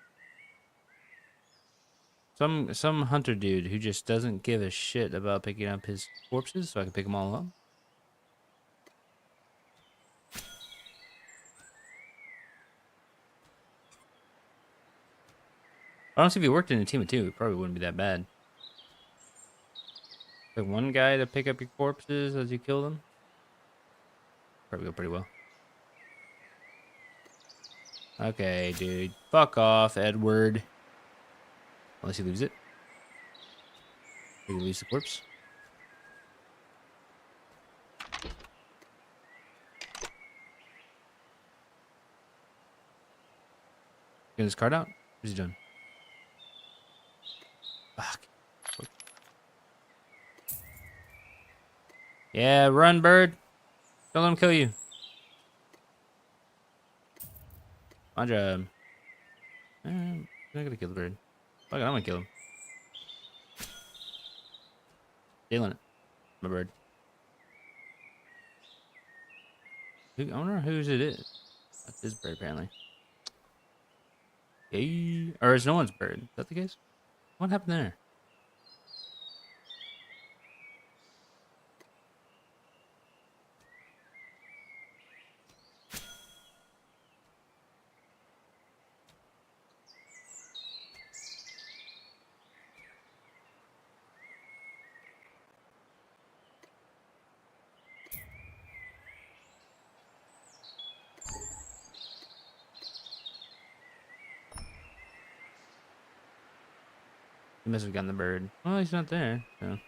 some hunter dude who just doesn't give a shit about picking up his corpses, so I can pick them all up. Honestly, if he worked in a team of two, it probably wouldn't be that bad. Like one guy to pick up your corpses as you kill them, probably go pretty well. Okay, dude, fuck off, Edward. Unless he leaves it, he leaves the corpse. Get his card out. What's he doing? Fuck. Yeah, run, bird. Don't let him kill you. My job. I'm not gonna kill the bird. Fuck it, I'm gonna kill him. Stealing it. My bird. I wonder whose it is. That's his bird, apparently. Hey. Or is no one's bird? Is that the case? What happened there? He must have gotten the bird. Well, he's not there, so.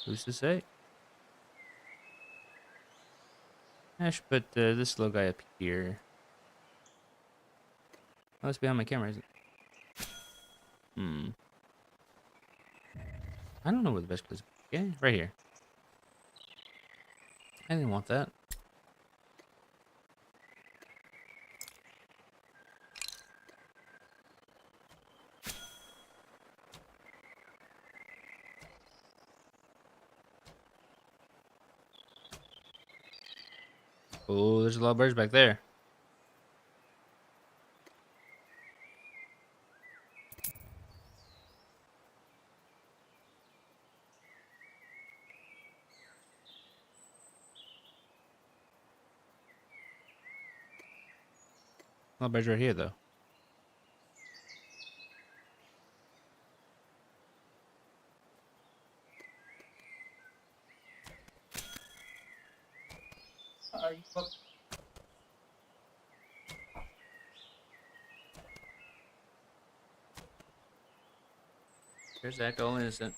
Who's to say? I should put this little guy up here. Oh, it's behind my camera, isn't it? Hmm. I don't know where the best place is. Okay, right here. I didn't want that. Oh, there's a lot of birds back there. A lot of birds right here, though. There's that all innocent.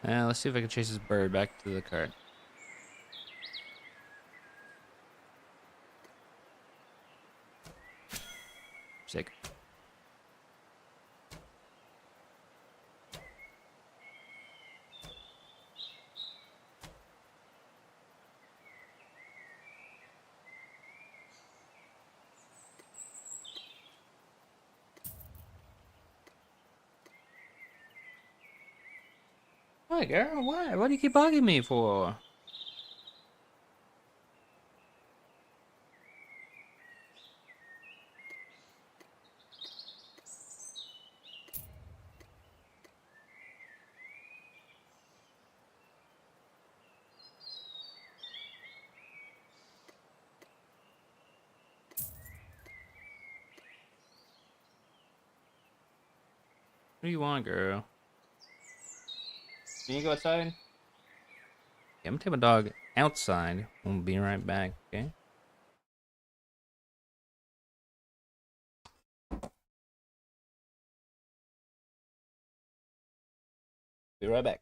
Let's see if I can chase this bird back to the cart. Sick. Why, girl? Why? What do you keep bugging me for? What do you want, girl? Can you go outside? Yeah, I'm gonna take my dog outside. We'll be right back, okay? Be right back.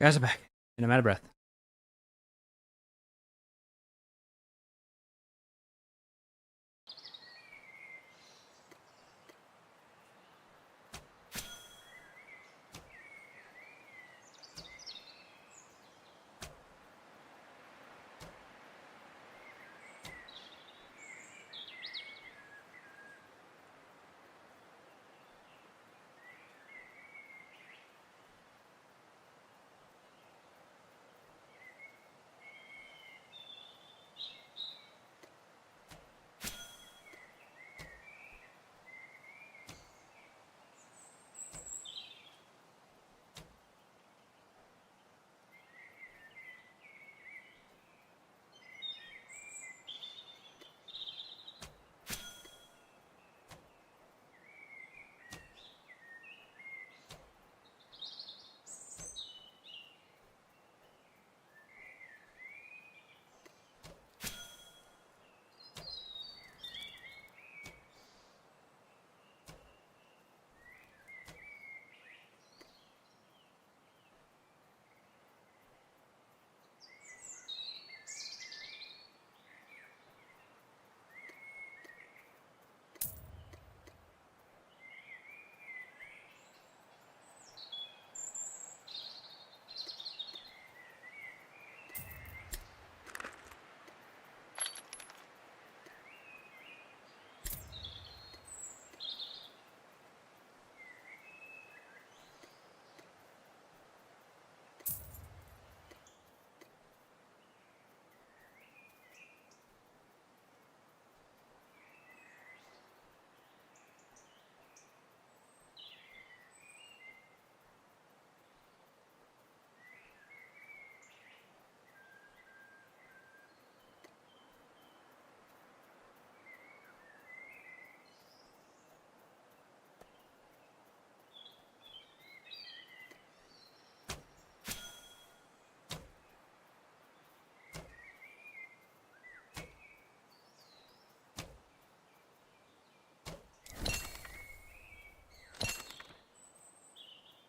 Guys, I'm back, and I'm out of breath.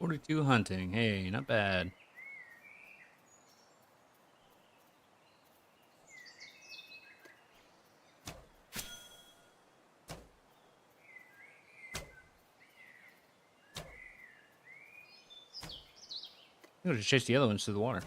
$42 hunting. Hey, not bad. I'm gonna chase the other ones to the water.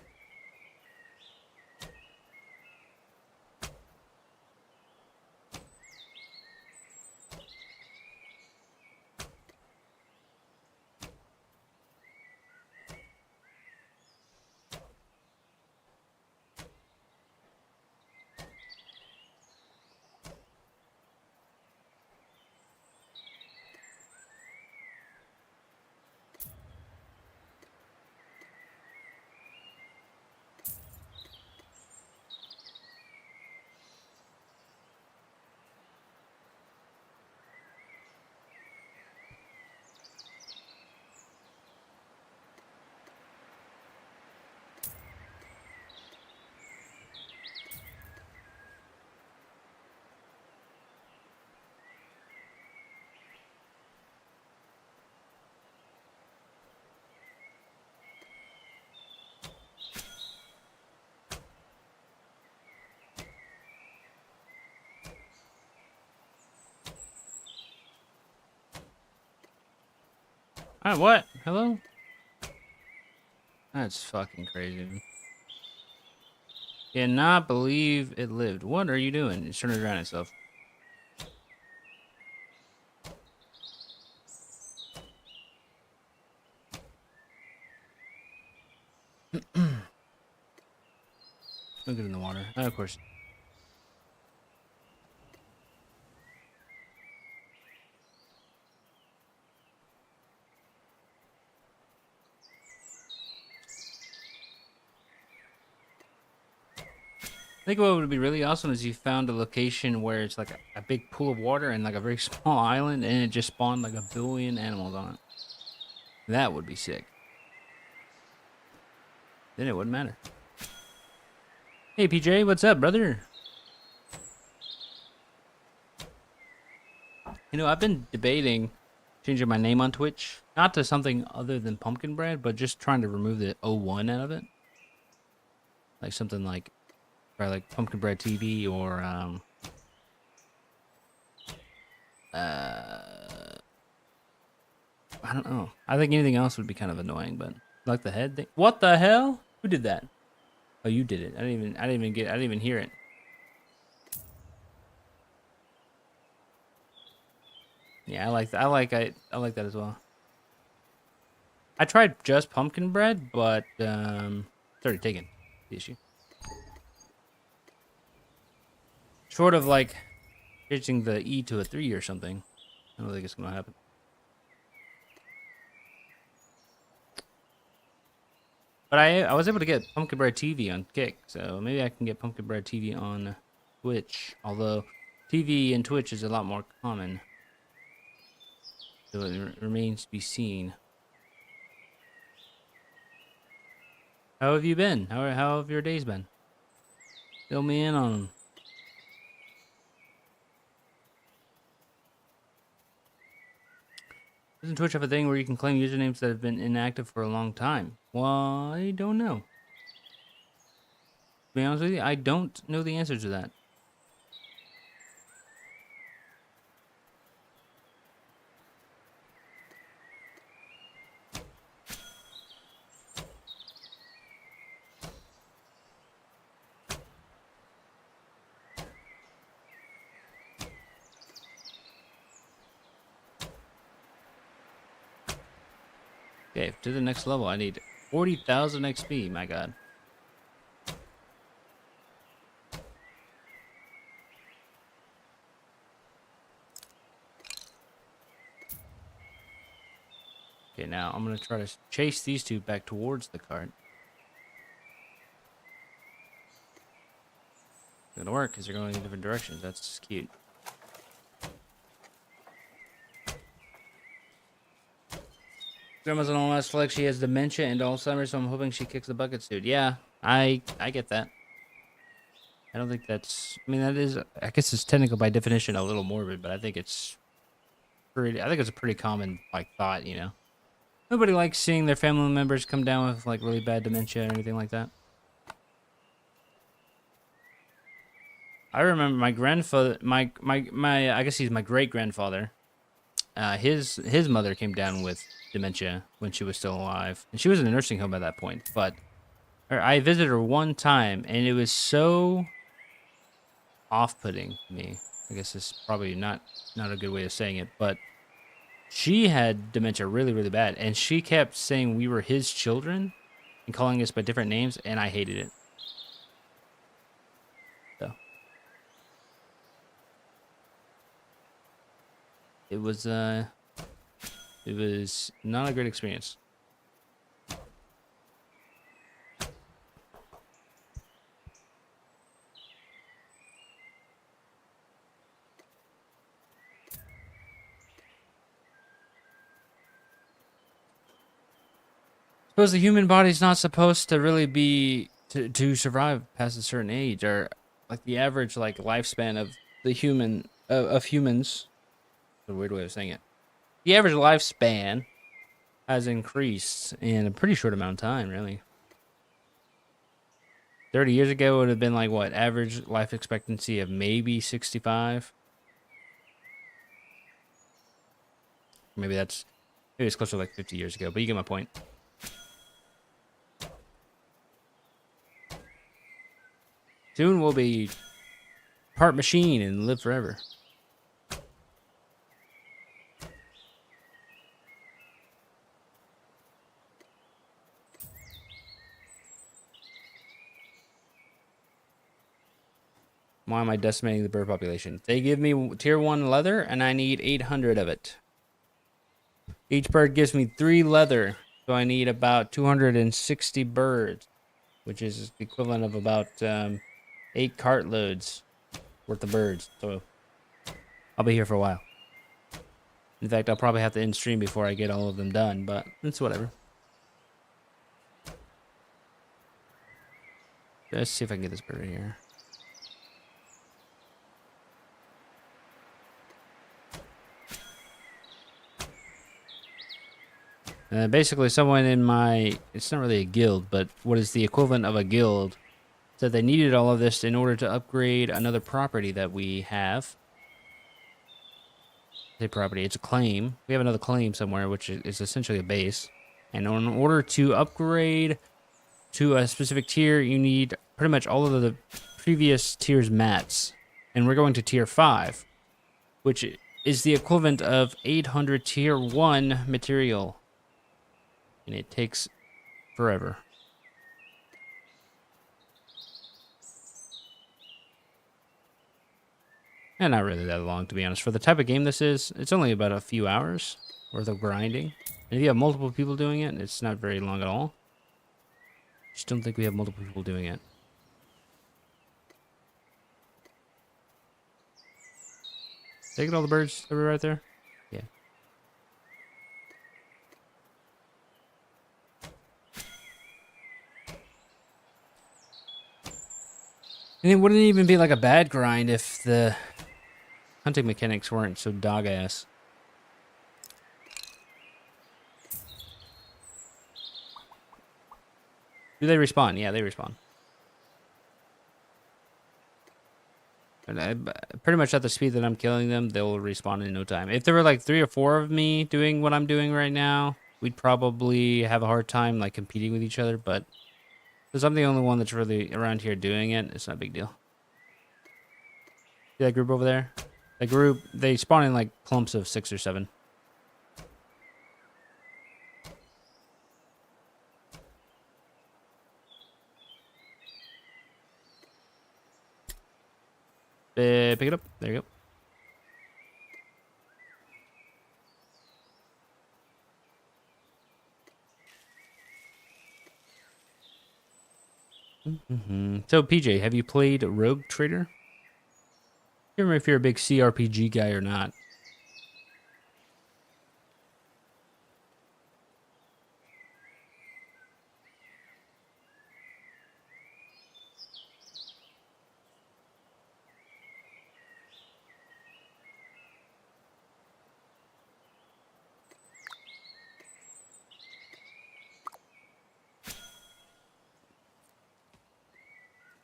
Alright, what? Hello? That's fucking crazy. Cannot believe it lived. What are you doing? It's trying to drown itself. Look it in the water. Of course. I think what would be really awesome is you found a location where it's like a big pool of water and like a very small island, and it just spawned like 1 billion animals on it. That would be sick. Then it wouldn't matter. Hey PJ, what's up, brother? You know, I've been debating changing my name on Twitch, not to something other than pumpkin bread, but just trying to remove the 01 out of it, like something like, or like pumpkin bread TV or I don't know. I think anything else would be kind of annoying, but like the head thing. What the hell? Who did that? Oh, you did it. I didn't even hear it. Yeah, I like that as well. I tried just pumpkin bread, but it's already taken. The issue. Short of like changing the E to a 3 or something, I don't think it's gonna happen. But I was able to get pumpkin bread TV on Kick, so maybe I can get pumpkin bread TV on Twitch. Although TV and Twitch is a lot more common, so it remains to be seen. How have you been? How have your days been? Fill me in on them. Doesn't Twitch have a thing where you can claim usernames that have been inactive for a long time? Well, I don't know. To be honest with you, I don't know the answer to that. Okay, to the next level, I need 40,000 XP, my god. Okay, now I'm going to try to chase these two back towards the cart. It's going to work because they're going in different directions. That's just cute. Grandma's on the last flex. She has dementia and Alzheimer's, so I'm hoping she kicks the bucket soon. Yeah, I get that. I don't think that's... I mean, that is... I guess it's technical by definition a little morbid, but I think it's pretty... I think it's a pretty common, like, thought, you know? Nobody likes seeing their family members come down with, like, really bad dementia or anything like that. I remember my grandfather... My I guess he's my great-grandfather. His mother came down with dementia when she was still alive, and she was in a nursing home at that point. But I visited her one time, and it was so off-putting to me. I guess it's probably not a good way of saying it, but she had dementia really, really bad, and she kept saying we were his children and calling us by different names, and I hated it. So it was not a great experience. Suppose the human body's not supposed to really be to survive past a certain age, or like the average like lifespan of the human of humans. That's a weird way of saying it. The average lifespan has increased in a pretty short amount of time, really. 30 years ago, it would have been like what, average life expectancy of maybe 65. Maybe it's closer to like 50 years ago, but you get my point. Soon we'll be part machine and live forever. Why am I decimating the bird population? They give me tier 1 leather, and I need 800 of it. Each bird gives me 3 leather, so I need about 260 birds, which is the equivalent of about 8 cartloads worth of birds. So I'll be here for a while. In fact, I'll probably have to end stream before I get all of them done, but it's whatever. Let's see if I can get this bird right here. Basically, someone in my, it's not really a guild, but what is the equivalent of a guild, said they needed all of this in order to upgrade another property that we have. Say property, it's a claim. We have another claim somewhere, which is essentially a base. And in order to upgrade to a specific tier, you need pretty much all of the previous tier's mats. And we're going to tier 5, which is the equivalent of 800 tier 1 material. And it takes forever. And not really that long, to be honest. For the type of game this is, it's only about a few hours worth of grinding. And if you have multiple people doing it, it's not very long at all. Just don't think we have multiple people doing it. Did I get all the birds that were right there? Yeah. And it wouldn't even be like a bad grind if the hunting mechanics weren't so dog-ass. Do they respawn? Yeah, they respawn. And pretty much at the speed that I'm killing them, they'll respawn in no time. If there were like 3 or 4 of me doing what I'm doing right now, we'd probably have a hard time like competing with each other, but because I'm the only one that's really around here doing it, it's not a big deal. See that group over there? That group, they spawn in like clumps of 6 or 7. Pick it up. There you go. So, PJ, have you played Rogue Trader? I can't remember if you're a big CRPG guy or not.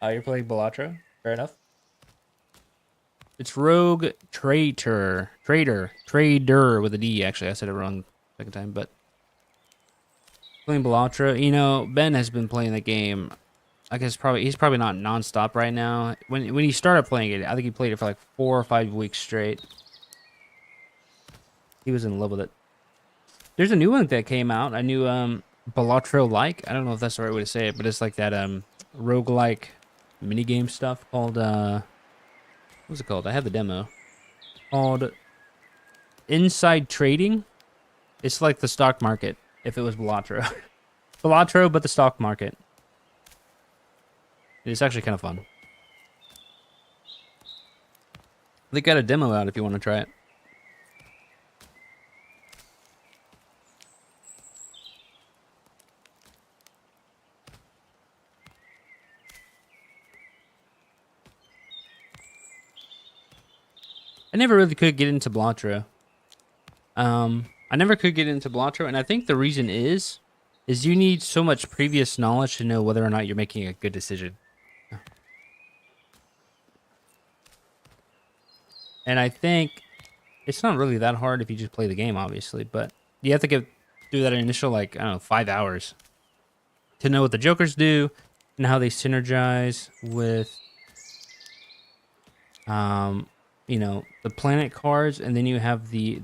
Oh, you're playing Balatro? Fair enough. It's Rogue Trader with a D. Actually, I said it wrong second time, but playing Balatro. You know, Ben has been playing the game. I guess he's probably not nonstop right now. When he started playing it, I think he played it for like 4 or 5 weeks straight. He was in love with it. There's a new one that came out. A new Balatro-like. I don't know if that's the right way to say it, but it's like that roguelike minigame stuff called what's it called? I have the demo. Called Inside Trading. It's like the stock market if it was Balatro. Balatro, but the stock market. It's actually kind of fun. They got a demo out if you want to try it. I never really could get into Balatro. I never could get into Balatro, and I think the reason is you need so much previous knowledge to know whether or not you're making a good decision. And I think it's not really that hard if you just play the game, obviously, but you have to get through that initial, like, I don't know, 5 hours to know what the jokers do and how they synergize with, you know, the planet cards, and then you have the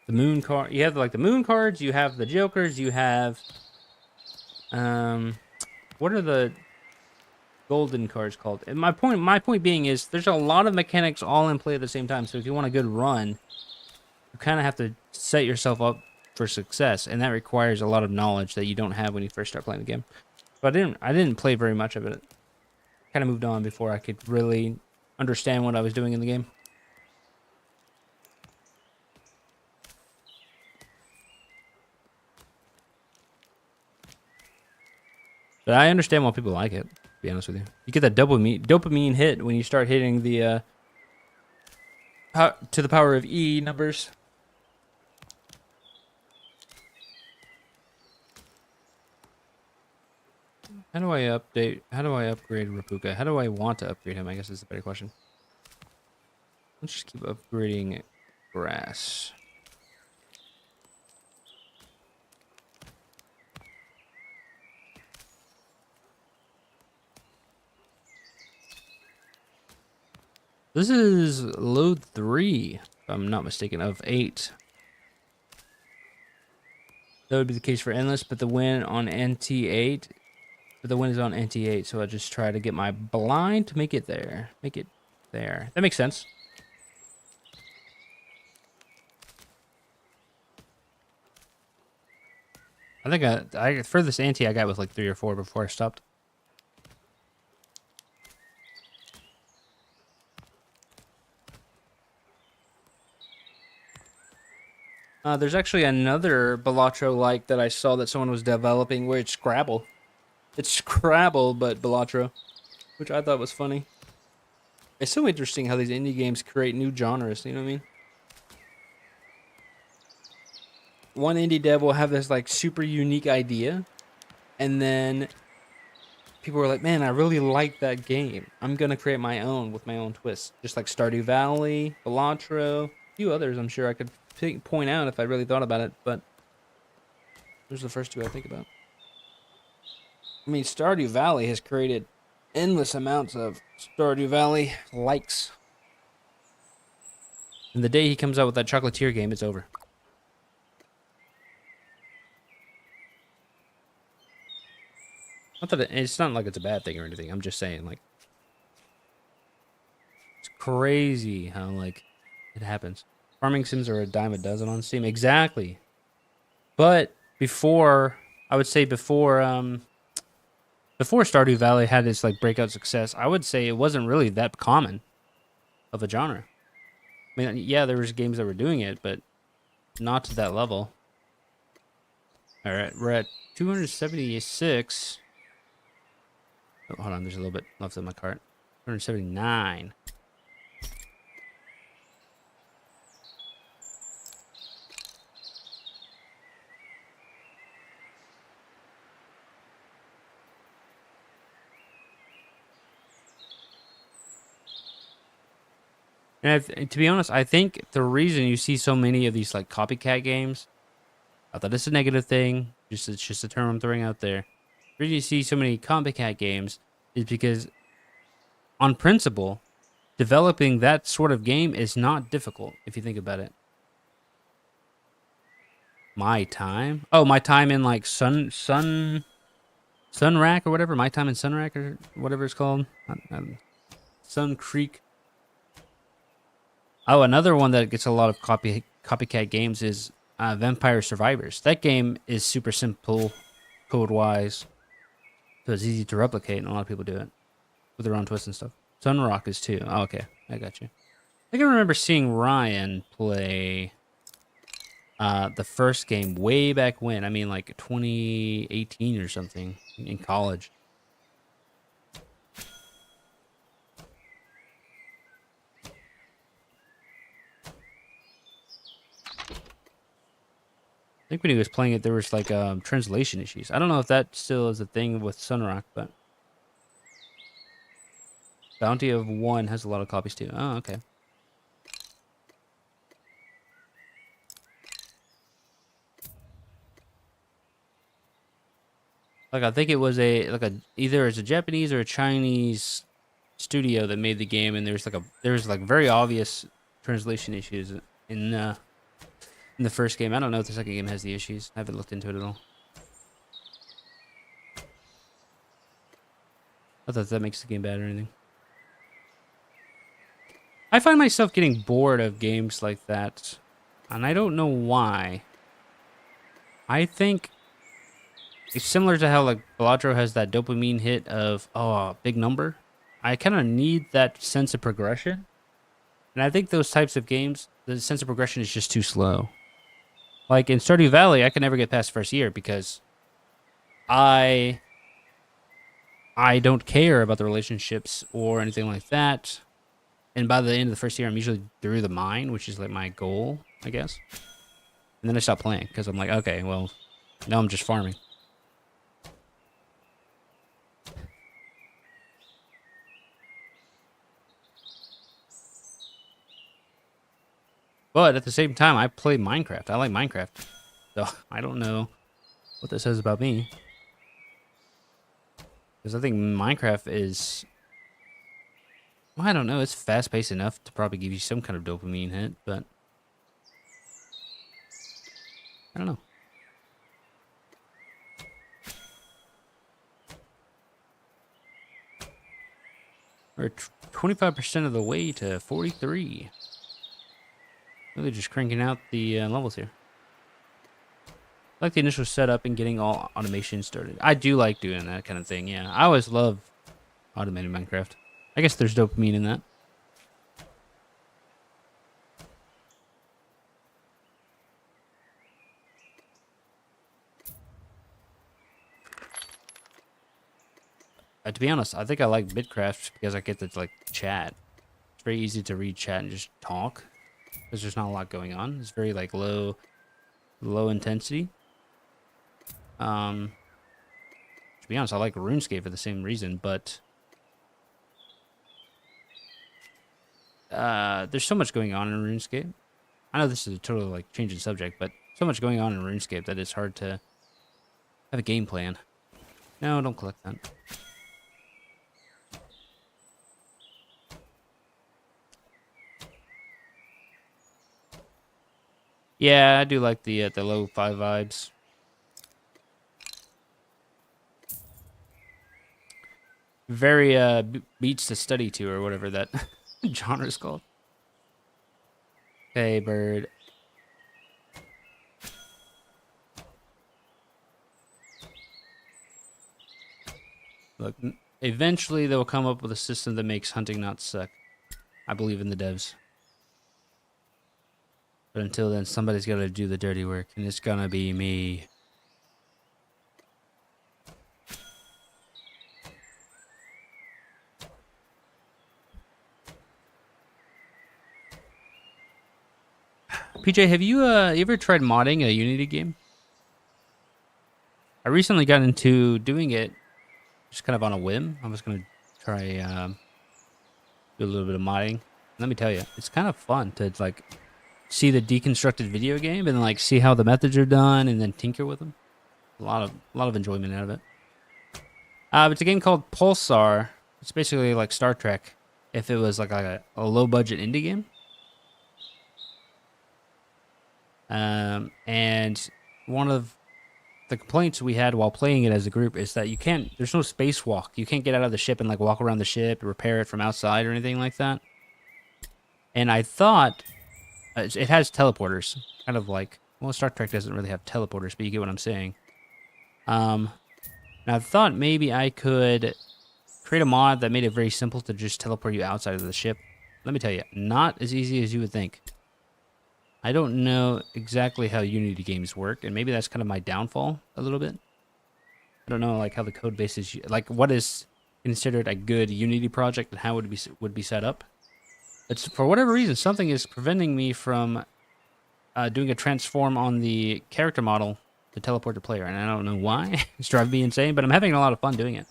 moon card. You have like the moon cards. You have the jokers. You have, what are the golden cards called? And my point being is there's a lot of mechanics all in play at the same time. So if you want a good run, you kind of have to set yourself up for success, and that requires a lot of knowledge that you don't have when you first start playing the game. But I didn't play very much of it. Kind of moved on before I could really understand what I was doing in the game. But I understand why people like it, to be honest with you. You get that dopamine hit when you start hitting the to the power of E numbers. How do I update? How do I upgrade Rapuka? How do I want to upgrade him? I guess is the better question. Let's just keep upgrading grass. This is load 3, if I'm not mistaken, of 8. That would be the case for endless, but the win on NT8. But the win is on NT8, so I just try to get my blind to make it there. Make it there. That makes sense. I think I furthest ante I got was like 3 or 4 before I stopped. There's actually another Balatro like that I saw that someone was developing where it's Scrabble. It's Scrabble, but Balatro, which I thought was funny. It's so interesting how these indie games create new genres, you know what I mean? One indie dev will have this like super unique idea, and then people were like, man, I really like that game. I'm going to create my own with my own twist. Just like Stardew Valley, Balatro, a few others I'm sure I could point out if I really thought about it, but those are the first 2 I think about. I mean, Stardew Valley has created endless amounts of Stardew Valley likes. And the day he comes out with that Chocolatier game, it's over. Not that it's not like it's a bad thing or anything. I'm just saying, like, it's crazy how, like, it happens. Farming sims are a dime a dozen on Steam. Exactly. But before, I would say before Stardew Valley had its, like, breakout success, I would say it wasn't really that common of a genre. I mean, yeah, there was games that were doing it, but not to that level. All right, we're at 276. Oh, hold on, there's a little bit left in my cart. 279. And to be honest, I think the reason you see so many of these like copycat games, not that it's a negative thing, it's just a term I'm throwing out there. The reason you see so many copycat games is because, on principle, developing that sort of game is not difficult if you think about it. My time? Oh, my time in like Sunrack or whatever. My time in Sunrack or whatever it's called. Sun Creek. Oh, another one that gets a lot of copycat games is Vampire Survivors. That game is super simple code wise, so it's easy to replicate, and a lot of people do it with their own twists and stuff. Sunrock is too. Oh, okay, I got you. I can remember seeing Ryan play the first game way back when. I mean, like 2018 or something in college. I think when he was playing it, there was like translation issues. I don't know if that still is a thing with Sunrock, but Bounty of One has a lot of copies too. Oh, okay. Like I think it was either it's a Japanese or a Chinese studio that made the game, and there was like very obvious translation issues in the first game. I don't know if the second game has the issues. I haven't looked into it at all. Not that makes the game bad or anything. I find myself getting bored of games like that, and I don't know why. I think it's similar to how like Balatro has that dopamine hit of big number. I kind of need that sense of progression, and I think those types of games, the sense of progression is just too slow. Like in Stardew Valley, I can never get past the first year because I I don't care about the relationships or anything like that. And by the end of the first year, I'm usually through the mine, which is like my goal, I guess. And then I stop playing because I'm like, okay, well, now I'm just farming. But at the same time, I play Minecraft. I like Minecraft. So I don't know what that says about me. Because I think Minecraft is, well, I don't know, it's fast paced enough to probably give you some kind of dopamine hit, but I don't know. We're 25% of the way to 43. Really just cranking out the levels here. I like the initial setup and getting all automation started. I do like doing that kind of thing, yeah. I always love automated Minecraft. I guess there's dopamine in that. To be honest, I think I like Bitcraft because I get to like chat. It's very easy to read chat and just talk because there's not a lot going on. It's very like low intensity. To be honest, I like RuneScape for the same reason, but there's so much going on in RuneScape. I know this is a totally like changing subject, but so much going on in RuneScape that it's hard to have a game plan. No, don't collect that. Yeah, I do like the low fi vibes. Very beats to study to or whatever that genre is called. Hey, bird. Look, eventually they'll come up with a system that makes hunting not suck. I believe in the devs. But until then, somebody's got to do the dirty work, and it's gonna be me. PJ, have you ever tried modding a Unity game? I recently got into doing it just kind of on a whim. I was gonna try do a little bit of modding. Let me tell you, it's kind of fun to like see the deconstructed video game and like see how the methods are done and then tinker with them. A lot of enjoyment out of it. It's a game called Pulsar. It's basically like Star Trek if it was like a low budget indie game. And one of the complaints we had while playing it as a group is that there's no spacewalk. You can't get out of the ship and like walk around the ship, repair it from outside or anything like that. And I thought it has teleporters, kind of like, well, Star Trek doesn't really have teleporters, but you get what I'm saying. And I thought maybe I could create a mod that made it very simple to just teleport you outside of the ship. Let me tell you, not as easy as you would think. I don't know exactly how Unity games work, and maybe that's kind of my downfall a little bit. I don't know like how the code base is, like what is considered a good Unity project and how it would be set up. It's for whatever reason something is preventing me from doing a transform on the character model to teleport the player, and I don't know why. It's driving me insane, but I'm having a lot of fun doing it.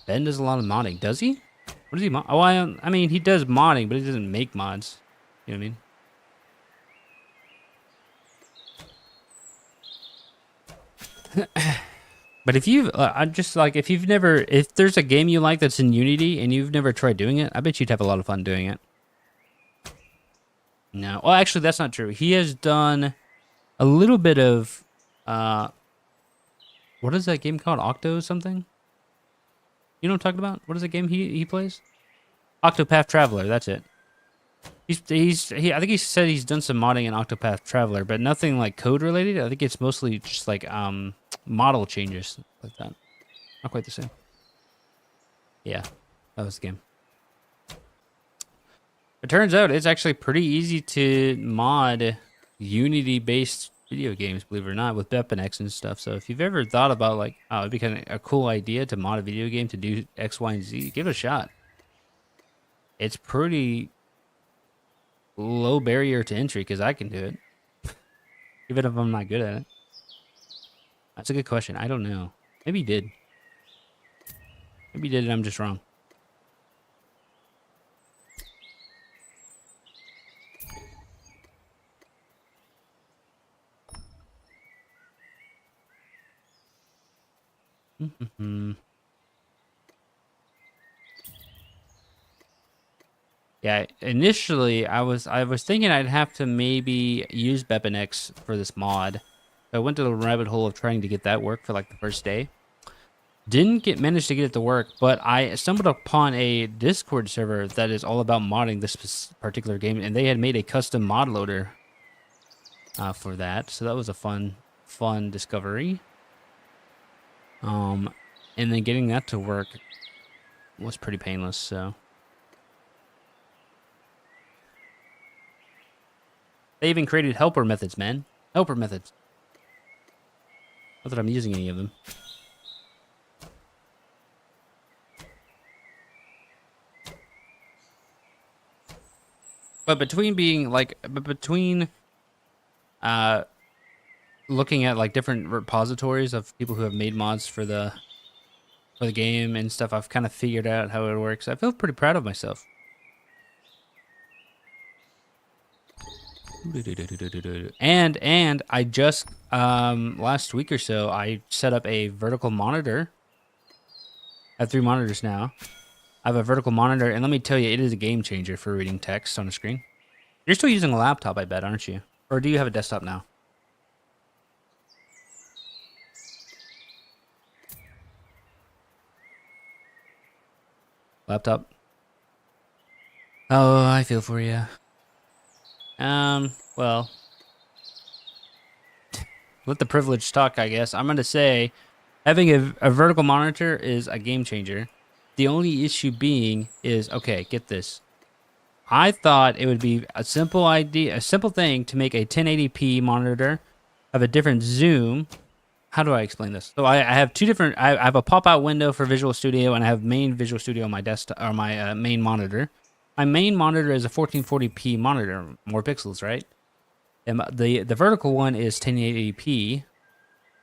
Ben does a lot of modding, does he? What does he mod? Oh, I mean, he does modding, but he doesn't make mods. You know what I mean? But if you've, I'm just like, if there's a game you like that's in Unity and you've never tried doing it, I bet you'd have a lot of fun doing it. No, well, actually, that's not true. He has done a little bit of, what is that game called? Octo something? You know what I'm talking about? What is the game he plays? Octopath Traveler, that's it. I think he said he's done some modding in Octopath Traveler, but nothing like code related. I think it's mostly just like model changes like that. Not quite the same. Yeah, that was the game. It turns out it's actually pretty easy to mod Unity-based video games, believe it or not, with BepInEx and stuff. So if you've ever thought about like, oh, it'd be kind of a cool idea to mod a video game to do X, Y, and Z, give it a shot. It's pretty low barrier to entry because I can do it, even if I'm not good at it. That's a good question. I don't know. Maybe he did. Maybe he did, and I'm just wrong. Yeah, initially I was thinking I'd have to maybe use Bepinex for this mod. I went to the rabbit hole of trying to get that work for like the first day. Didn't get managed to get it to work, but I stumbled upon a Discord server that is all about modding this particular game, and they had made a custom mod loader for that. So that was a fun discovery. Um, and then getting that to work was pretty painless. So they even created helper methods, man. Helper methods. Not that I'm using any of them. But between uh looking at like different repositories of people who have made mods for the game and stuff, I've kind of figured out how it works. I feel pretty proud of myself. And I just last week or so I set up a vertical monitor. I have 3 monitors now. I have a vertical monitor, and let me tell you, it is a game changer for reading text on a screen. You're still using a laptop, I bet, aren't you? Or do you have a desktop now? Laptop? Oh, I feel for you. Well, let the privilege talk, I guess. I'm going to say having a vertical monitor is a game changer. The only issue being is, okay, get this. I thought it would be a simple thing to make a 1080p monitor, have a different zoom. How do I explain this? So I have two different. I have a pop-out window for Visual Studio, and I have main Visual Studio on my desktop or my main monitor. My main monitor is a 1440p monitor, more pixels, right? And the vertical one is 1080p,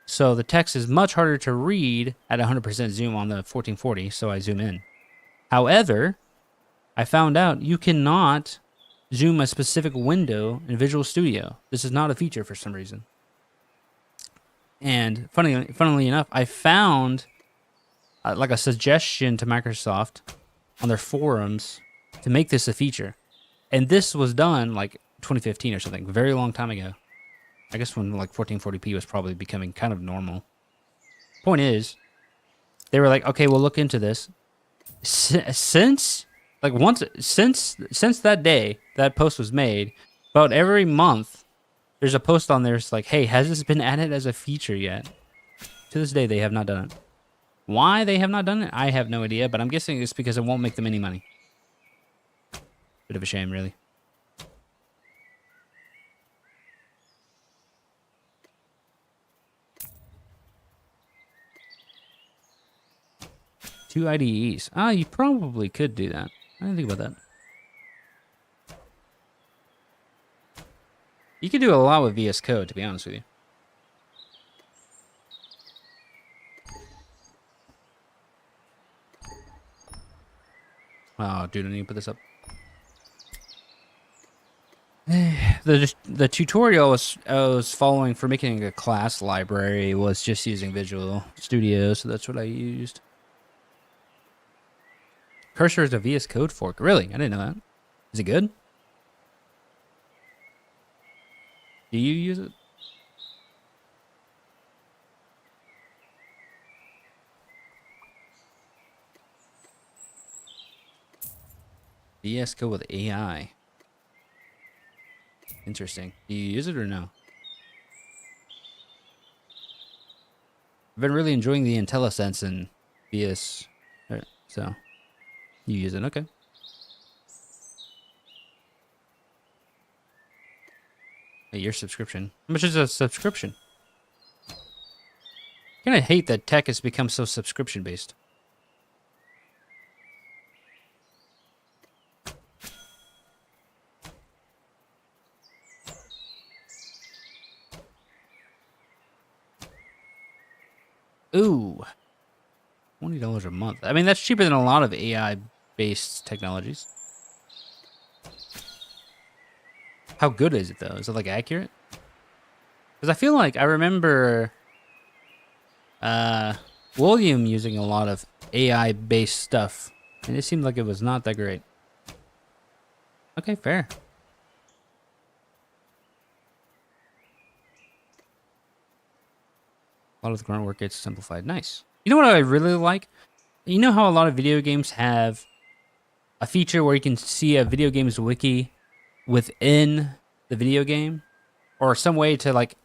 so the text is much harder to read at 100% zoom on the 1440. So I zoom in. However, I found out you cannot zoom a specific window in Visual Studio. This is not a feature for some reason. And funnily enough, I found like a suggestion to Microsoft on their forums to make this a feature. And this was done like 2015 or something, a very long time ago. I guess when like 1440p was probably becoming kind of normal. Point is, they were like, okay, we'll look into this. Since that day that post was made, about every month there's a post on there. It's like, hey, has this been added as a feature yet? To this day, they have not done it. Why they have not done it, I have no idea, but I'm guessing it's because it won't make them any money. Bit of a shame, really. Two IDEs. Ah, you probably could do that. I didn't think about that. You could do a lot with VS Code, to be honest with you. Oh, dude, I need to put this up. The tutorial I was following for making a class library was just using Visual Studio, so that's what I used. Cursor is a VS Code fork. Really? I didn't know that. Is it good? Do you use it? VS Code with AI. Interesting. Do you use it or no? I've been really enjoying the IntelliSense and VS. So, you use it. Okay. Hey, your subscription. How much is a subscription? I kind of hate that tech has become so subscription based. Ooh, $20 a month. I mean, that's cheaper than a lot of AI-based technologies. How good is it though? Is it like accurate? Because I feel like I remember. William using a lot of AI based stuff, and it seemed like it was not that great. Okay, fair. A lot of the grunt work gets simplified. Nice. You know what I really like? You know how a lot of video games have a feature where you can see a video game's wiki within the video game, or some way to like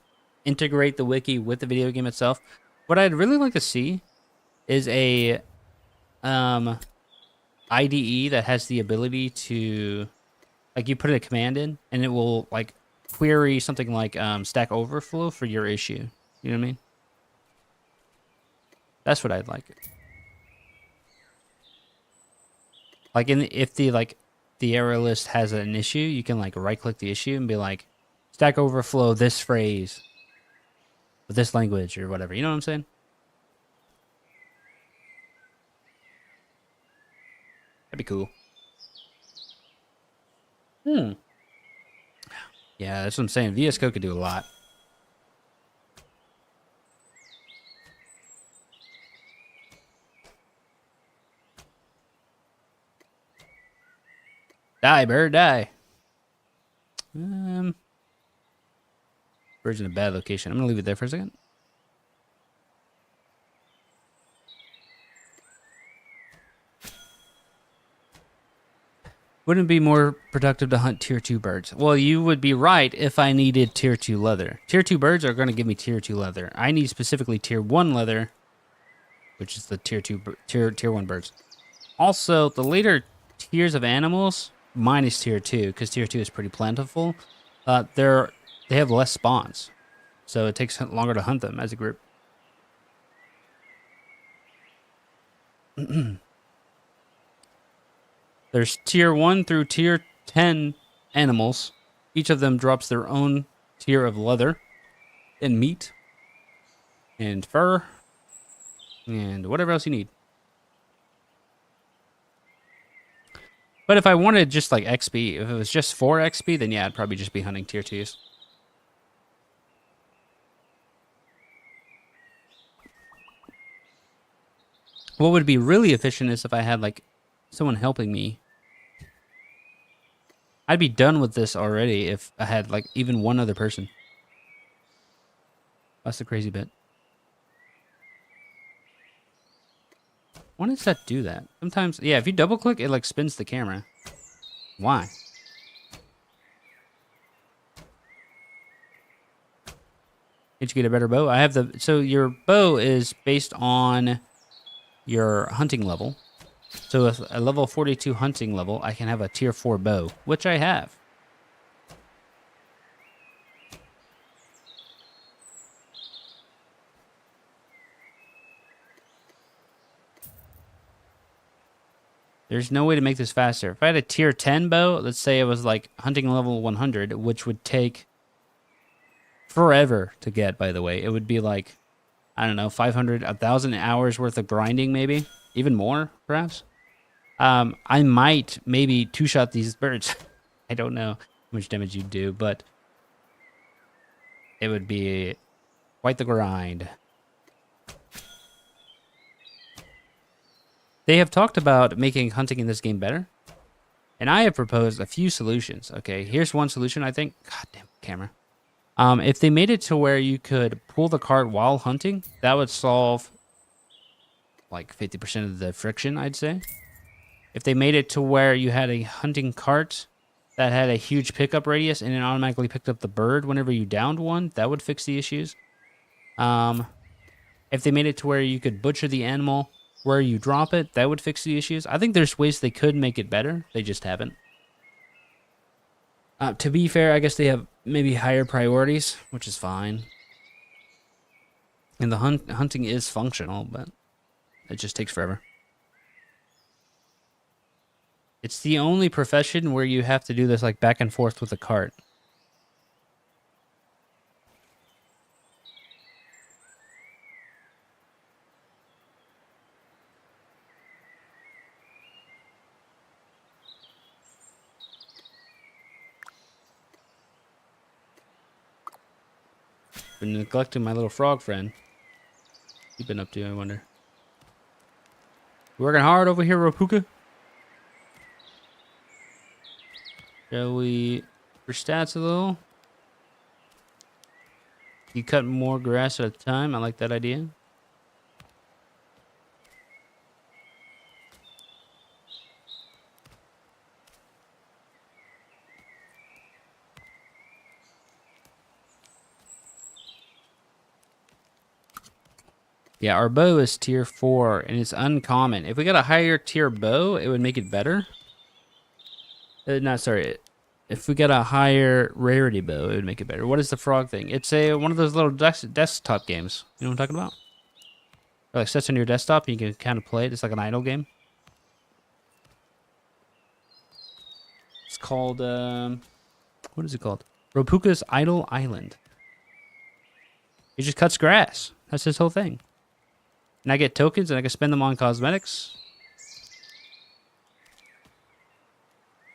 integrate the wiki with the video game itself. What I'd really like to see is a um IDE that has the ability to, like, you put a command in and it will like query something like Stack Overflow for your issue. You know what I mean? That's what I'd like. Like, if the the error list has an issue, you can like right click the issue and be like, Stack Overflow this phrase with this language or whatever. You know what I'm saying? That'd be cool. Hmm. Yeah, that's what I'm saying. VS Code could do a lot. Die, bird, die. Um, Bird's in a bad location. I'm gonna leave it there for a second. Wouldn't it be more productive to hunt tier 2 birds? Well, you would be right if I needed tier 2 leather. Tier 2 birds are going to give me tier 2 leather. I need specifically tier 1 leather, which is the tier 1 birds. Also, the later tiers of animals minus tier 2, because tier 2 is pretty plentiful. They have less spawns, so it takes longer to hunt them as a group. There's tier 1 through tier 10 animals. Each of them drops their own tier of leather and meat and fur and whatever else you need. But if I wanted just like XP, if it was just for XP, then yeah, I'd probably just be hunting tier 2s. What would be really efficient is if I had like someone helping me. I'd be done with this already if I had like even one other person. That's the crazy bit. Why does that do that? Sometimes, yeah, if you double click, it like spins the camera. Why? Did you get a better bow? I have so your bow is based on your hunting level. So with a level 42 hunting level, I can have a tier 4 bow, which I have. There's no way to make this faster. If I had a tier 10 bow, let's say it was like hunting level 100, which would take forever to get, by the way. It would be like, I don't know, 500, 1,000 hours worth of grinding, maybe. Even more, perhaps. I might maybe two-shot these birds. I don't know how much damage you do, but it would be quite the grind. They have talked about making hunting in this game better, and I have proposed a few solutions. Okay, here's one solution, I think. God damn camera. If they made it to where you could pull the cart while hunting, that would solve like 50% of the friction, I'd say. If they made it to where you had a hunting cart that had a huge pickup radius and it automatically picked up the bird whenever you downed one, that would fix the issues. If they made it to where you could butcher the animal where you drop it, that would fix the issues. I think there's ways they could make it better. They just haven't. To be fair, I guess they have maybe higher priorities, which is fine. And the hunting is functional, but it just takes forever. It's the only profession where you have to do this like back and forth with a cart. Been neglecting my little frog friend. What's he been up to, I wonder? Working hard over here, Rapuka. Shall we for stats a little? You cut more grass at a time. I like that idea. Yeah, our bow is tier 4 and it's uncommon. If we got a higher tier bow, it would make it better. No, sorry. If we got a higher rarity bow, it would make it better. What is the frog thing? It's one of those little desktop games. You know what I'm talking about? It like sits on your desktop and you can kind of play it. It's like an idle game. It's called what is it called? Ropuka's Idle Island. He just cuts grass. That's his whole thing. And I get tokens and I can spend them on cosmetics.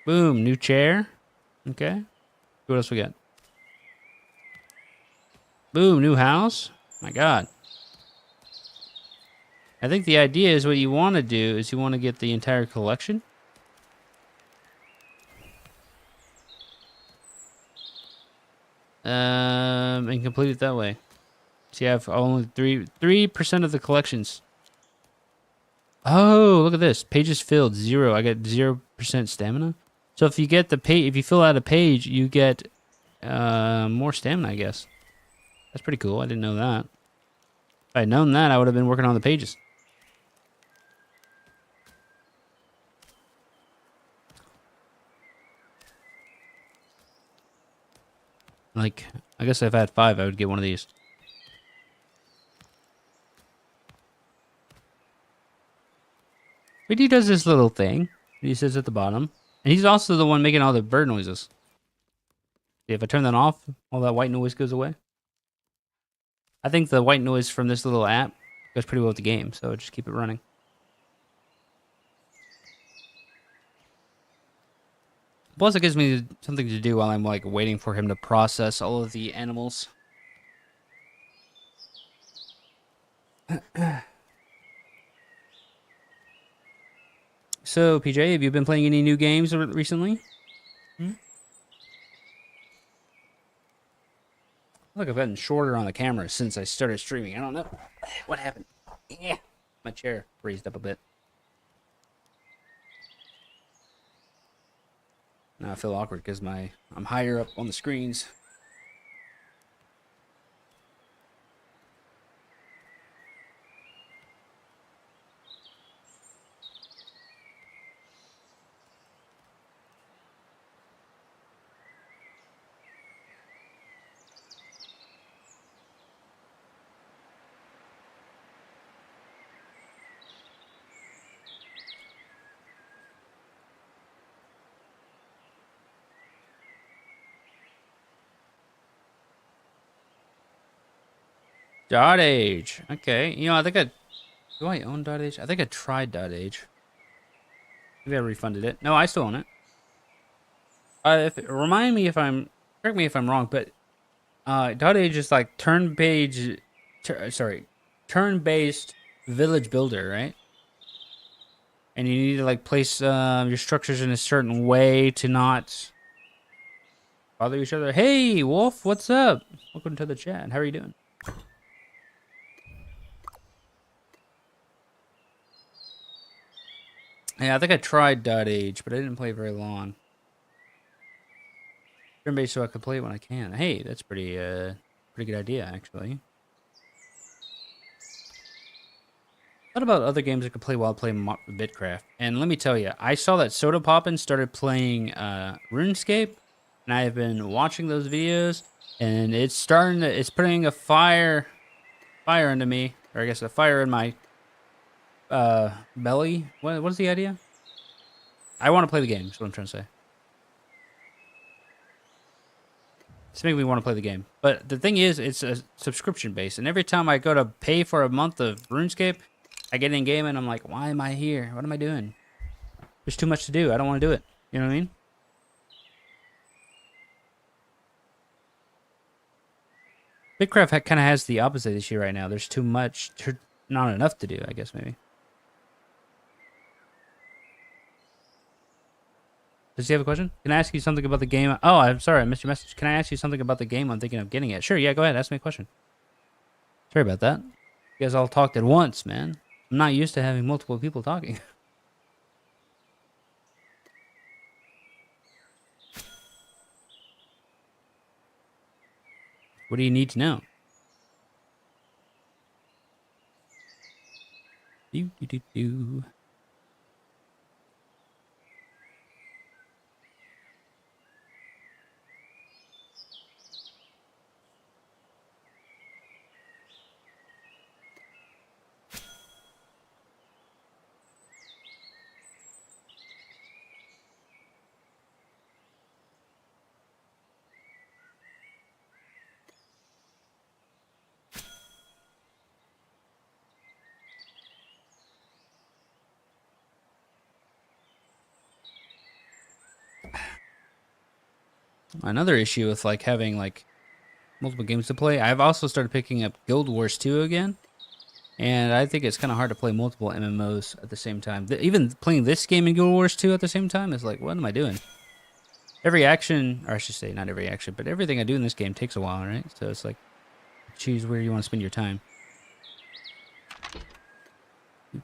Boom, new chair. Okay. What else we got? Boom, new house. My God. I think the idea is what you want to do is you want to get the entire collection. And complete it that way. So you have only 3% of the collections. Oh, look at this. Pages filled, 0. I get 0% stamina. So if you get the page, if you fill out a page, you get more stamina, I guess. That's pretty cool. I didn't know that. If I'd known that, I would have been working on the pages. Like, I guess if I had 5, I would get one of these. But he does this little thing. He sits at the bottom. And he's also the one making all the bird noises. See, if I turn that off, all that white noise goes away. I think the white noise from this little app goes pretty well with the game, so just keep it running. Plus, it gives me something to do while I'm like waiting for him to process all of the animals. So, PJ, have you been playing any new games recently? Look, I've gotten shorter on the camera since I started streaming. I don't know what happened. Yeah, my chair raised up a bit. Now I feel awkward because I'm higher up on the screens. Dot Age. Okay. You know, I think I... Do I own Dot Age? I think I tried Dot Age. Maybe I refunded it. No, I still own it. Remind me if I'm... Correct me if I'm wrong, but... Dot Age is like turn-based village builder, right? And you need to like place your structures in a certain way to not bother each other. Hey, Wolf, what's up? Welcome to the chat. How are you doing? Yeah, I think I tried Dot Age, but I didn't play very long. Turn based so I can play it when I can. Hey, that's pretty good idea actually. What about other games I could play while playing Bitcraft? And let me tell you, I saw that Soda Poppin started playing RuneScape, and I have been watching those videos, and it's putting a fire into me, or I guess a fire in my belly. What's the idea? I want to play the game. Is what I'm trying to say. It's making me want to play the game. But the thing is, it's a subscription base, and every time I go to pay for a month of RuneScape, I get in game and I'm like, why am I here? What am I doing? There's too much to do. I don't want to do it. You know what I mean? Bitcraft kind of has the opposite issue right now. There's too much, not enough to do, I guess, maybe. Does he have a question? Can I ask you something about the game? Oh, I'm sorry, I missed your message. Can I ask you something about the game I'm thinking of getting it? Sure, yeah, go ahead. Ask me a question. Sorry about that. You guys all talked at once, man. I'm not used to having multiple people talking. What do you need to know? Do, do, do, do. Another issue with like having like multiple games to play. I've also started picking up Guild Wars 2 again, and I think it's kind of hard to play multiple MMOs at the same time. Even playing this game in Guild Wars 2 at the same time is like, what am I doing? Every action, or I should say, not every action, but everything I do in this game takes a while, right? So it's like, choose where you want to spend your time. But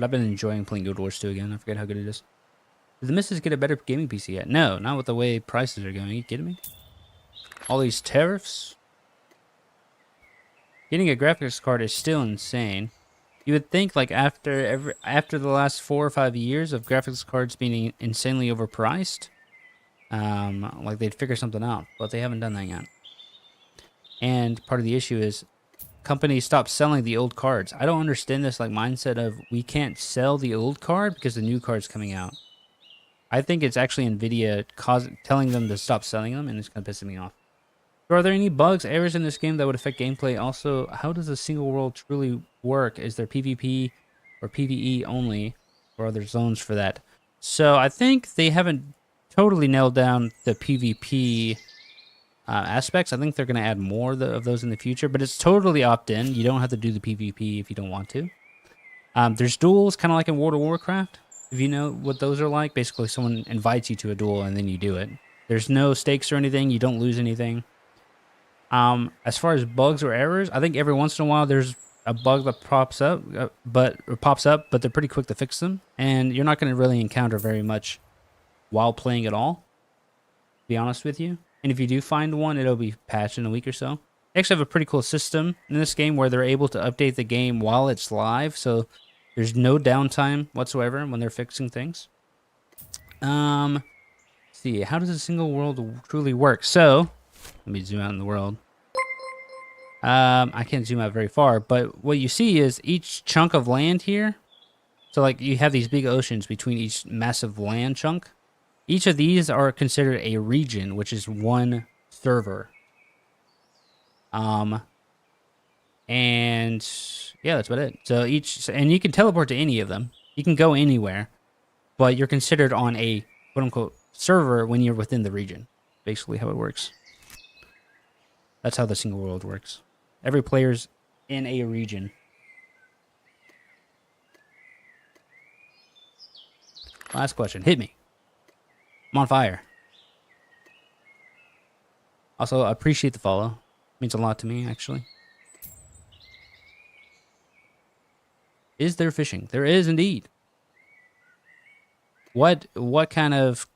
I've been enjoying playing Guild Wars 2 again. I forget how good it is. Did the missus get a better gaming PC yet? No, not with the way prices are going. Are you kidding me? All these tariffs? Getting a graphics card is still insane. You would think like after the last 4 or 5 years of graphics cards being insanely overpriced, like they'd figure something out, but they haven't done that yet. And part of the issue is companies stop selling the old cards. I don't understand this like mindset of we can't sell the old card because the new card's coming out. I think it's actually Nvidia telling them to stop selling them, and it's kind of pissing me off. So are there any bugs, errors in this game that would affect gameplay? Also, how does a single world truly work? Is there PvP or PvE only, or are there zones for that? So I think they haven't totally nailed down the PvP aspects. I think they're going to add more of those in the future, but it's totally opt-in. You don't have to do the PvP if you don't want to. There's duels, kind of like in World of Warcraft. If you know what those are like, basically someone invites you to a duel and then you do it. There's no stakes or anything. You don't lose anything. As far as bugs or errors, I think every once in a while there's a bug that pops up, but they're pretty quick to fix them, and you're not going to really encounter very much while playing at all. To be honest with you, and if you do find one, it'll be patched in a week or so. They actually have a pretty cool system in this game where they're able to update the game while it's live, so there's no downtime whatsoever when they're fixing things. Let's see, how does a single world truly work? So, let me zoom out in the world. I can't zoom out very far, but what you see is each chunk of land here. So, like, you have these big oceans between each massive land chunk. Each of these are considered a region, which is one server. And yeah, that's about it. So and you can teleport to any of them. You can go anywhere, but you're considered on a quote unquote server when you're within the region. Basically, how it works. That's how the single world works. Every player's in a region. Last question. Hit me. I'm on fire. Also, I appreciate the follow. It means a lot to me, actually. Is there fishing? There is indeed. What kind of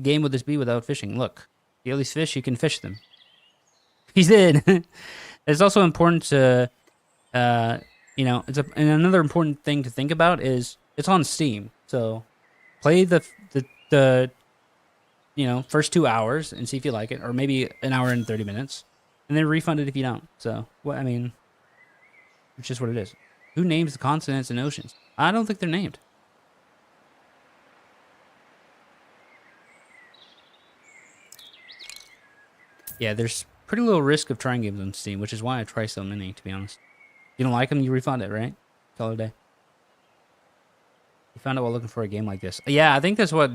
game would this be without fishing? Look, you at least fish, you can fish them. He's in. It's also important to, you know, and another important thing to think about is it's on Steam. So play the you know, first 2 hours and see if you like it, or maybe an hour and 30 minutes, and then refund it if you don't. So, what I mean, it's just what it is. Who names the continents and oceans? I don't think they're named. Yeah, there's pretty little risk of trying games on Steam, which is why I try so many, to be honest. You don't like them, you refund it, right? Call it a day. You found out while looking for a game like this. Yeah, I think that's what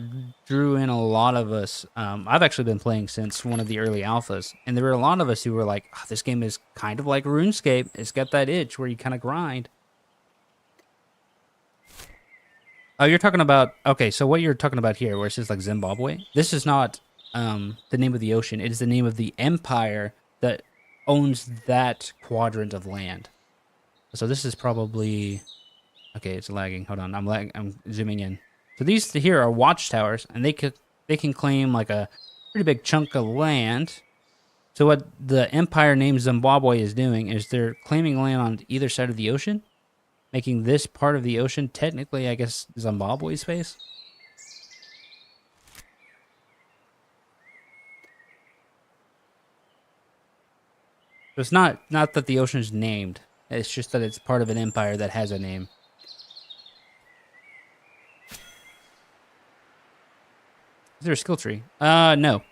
drew in a lot of us. I've actually been playing since one of the early alphas, and there were a lot of us who were like, oh, this game is kind of like RuneScape. It's got that itch where you kind of grind. Oh, you're talking about okay. So what you're talking about here, where it says like Zimbabwe, this is not the name of the ocean. It is the name of the empire that owns that quadrant of land. So this is probably okay. It's lagging. Hold on, I'm zooming in. So these here are watchtowers, and they can claim like a pretty big chunk of land. So what the empire named Zimbabwe is doing is they're claiming land on either side of the ocean, making this part of the ocean technically, I guess, Zimbabwe's space. So it's not that the ocean's named. It's just that it's part of an empire that has a name. Is there a skill tree? No,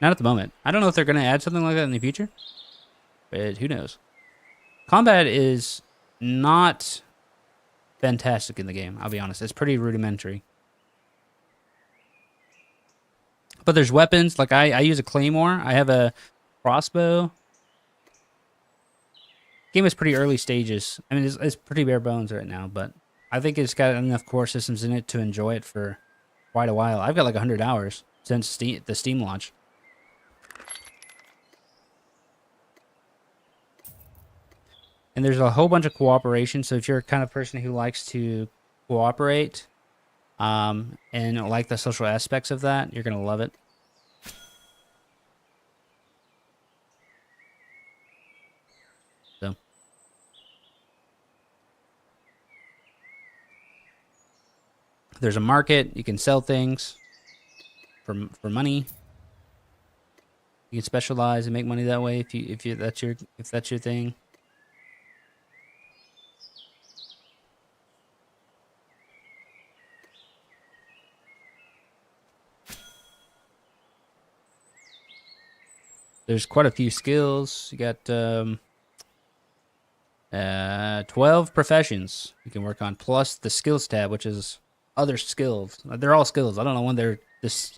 not at the moment. I don't know if they're gonna add something like that in the future, but who knows? Combat is not fantastic in the game. I'll be honest. It's pretty rudimentary. But there's weapons. Like I use a claymore. I have a crossbow. Game is pretty early stages. I mean, it's pretty bare bones right now, but I think it's got enough core systems in it to enjoy it for quite a while. I've got like 100 hours since the Steam launch. And there's a whole bunch of cooperation. So if you're a kind of person who likes to cooperate, and like the social aspects of that, you're gonna love it. So there's a market. You can sell things for money. You can specialize and make money that way if that's your thing. There's quite a few skills. You got 12 professions you can work on, plus the skills tab, which is other skills. They're all skills. I don't know when they're this.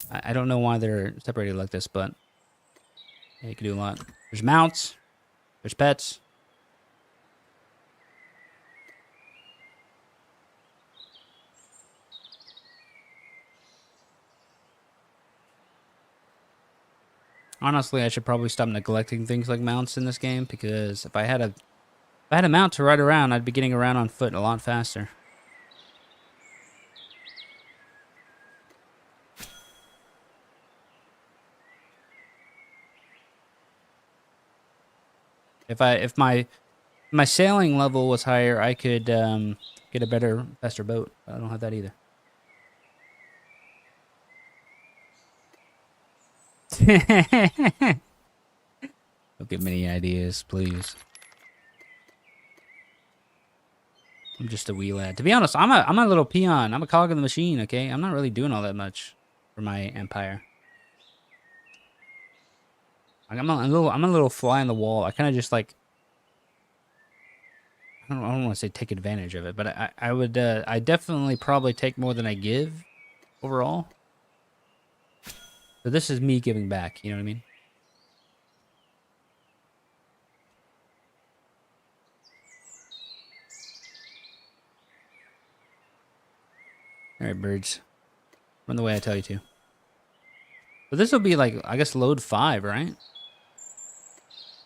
I don't know why they're separated like this, but yeah, you can do a lot. There's mounts. There's pets. Honestly, I should probably stop neglecting things like mounts in this game because if I had a mount to ride around, I'd be getting around on foot a lot faster. If my sailing level was higher, I could get a better, faster boat. I don't have that either. Don't give me any ideas, please. I'm just a wee lad. To be honest, I'm a little peon. I'm a cog in the machine. Okay, I'm not really doing all that much for my empire. Like, I'm a little fly on the wall. I kind of just like I don't want to say take advantage of it, but I would I definitely probably take more than I give overall. So this is me giving back. You know what I mean? All right, birds, run the way I tell you to. But this will be like I guess load 5, right?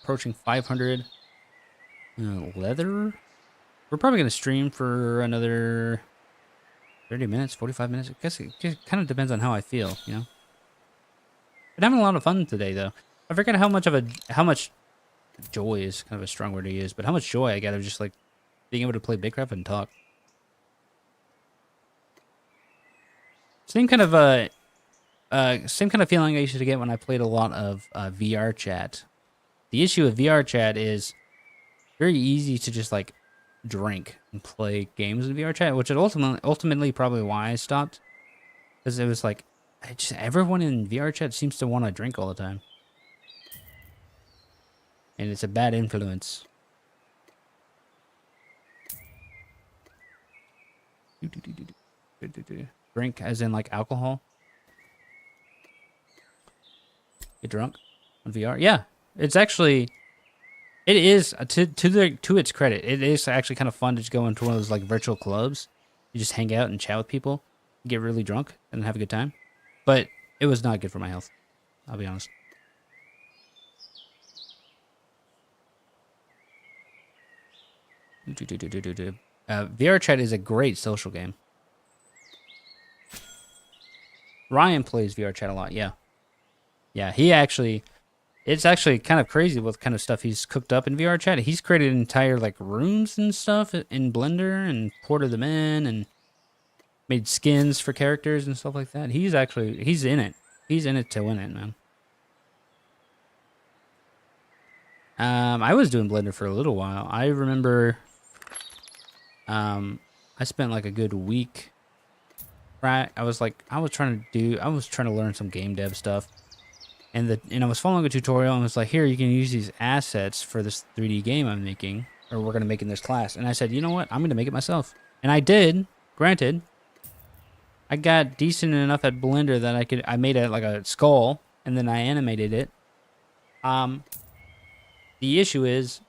Approaching 500 leather. We're probably gonna stream for another 30 minutes, 45 minutes. I guess it kind of depends on how I feel, you know. Been having a lot of fun today, though. I forget how much joy is kind of a strong word to use, but how much joy I get of just like being able to play Bitcraft and talk. Same kind of same kind of feeling I used to get when I played a lot of VR chat. The issue with VR chat is very easy to just like drink and play games in VR chat, which is ultimately probably why I stopped, because it was like everyone in VR chat seems to want to drink all the time, and it's a bad influence. Drink as in like alcohol. Get drunk on VR. Yeah, it's actually it is to its credit. It is actually kind of fun to just go into one of those like virtual clubs You just hang out and chat with people, get really drunk, and have a good time. But it was not good for my health. I'll be honest. VR chat is a great social game. Ryan plays VR chat a lot. Yeah, yeah. It's actually kind of crazy what kind of stuff he's cooked up in VR chat. He's created entire like rooms and stuff in Blender and ported them in and made skins for characters and stuff like that. He's in it. He's in it to win it, man. I was doing Blender for a little while. I remember, I spent like a good week. Right, I was trying to learn some game dev stuff, and I was following a tutorial and was like, here, you can use these assets for this 3D game I'm making, or we're gonna make in this class. And I said, you know what, I'm gonna make it myself, and I did. Granted, I got decent enough at Blender that I made like a skull, and then I animated it. Um, the issue is,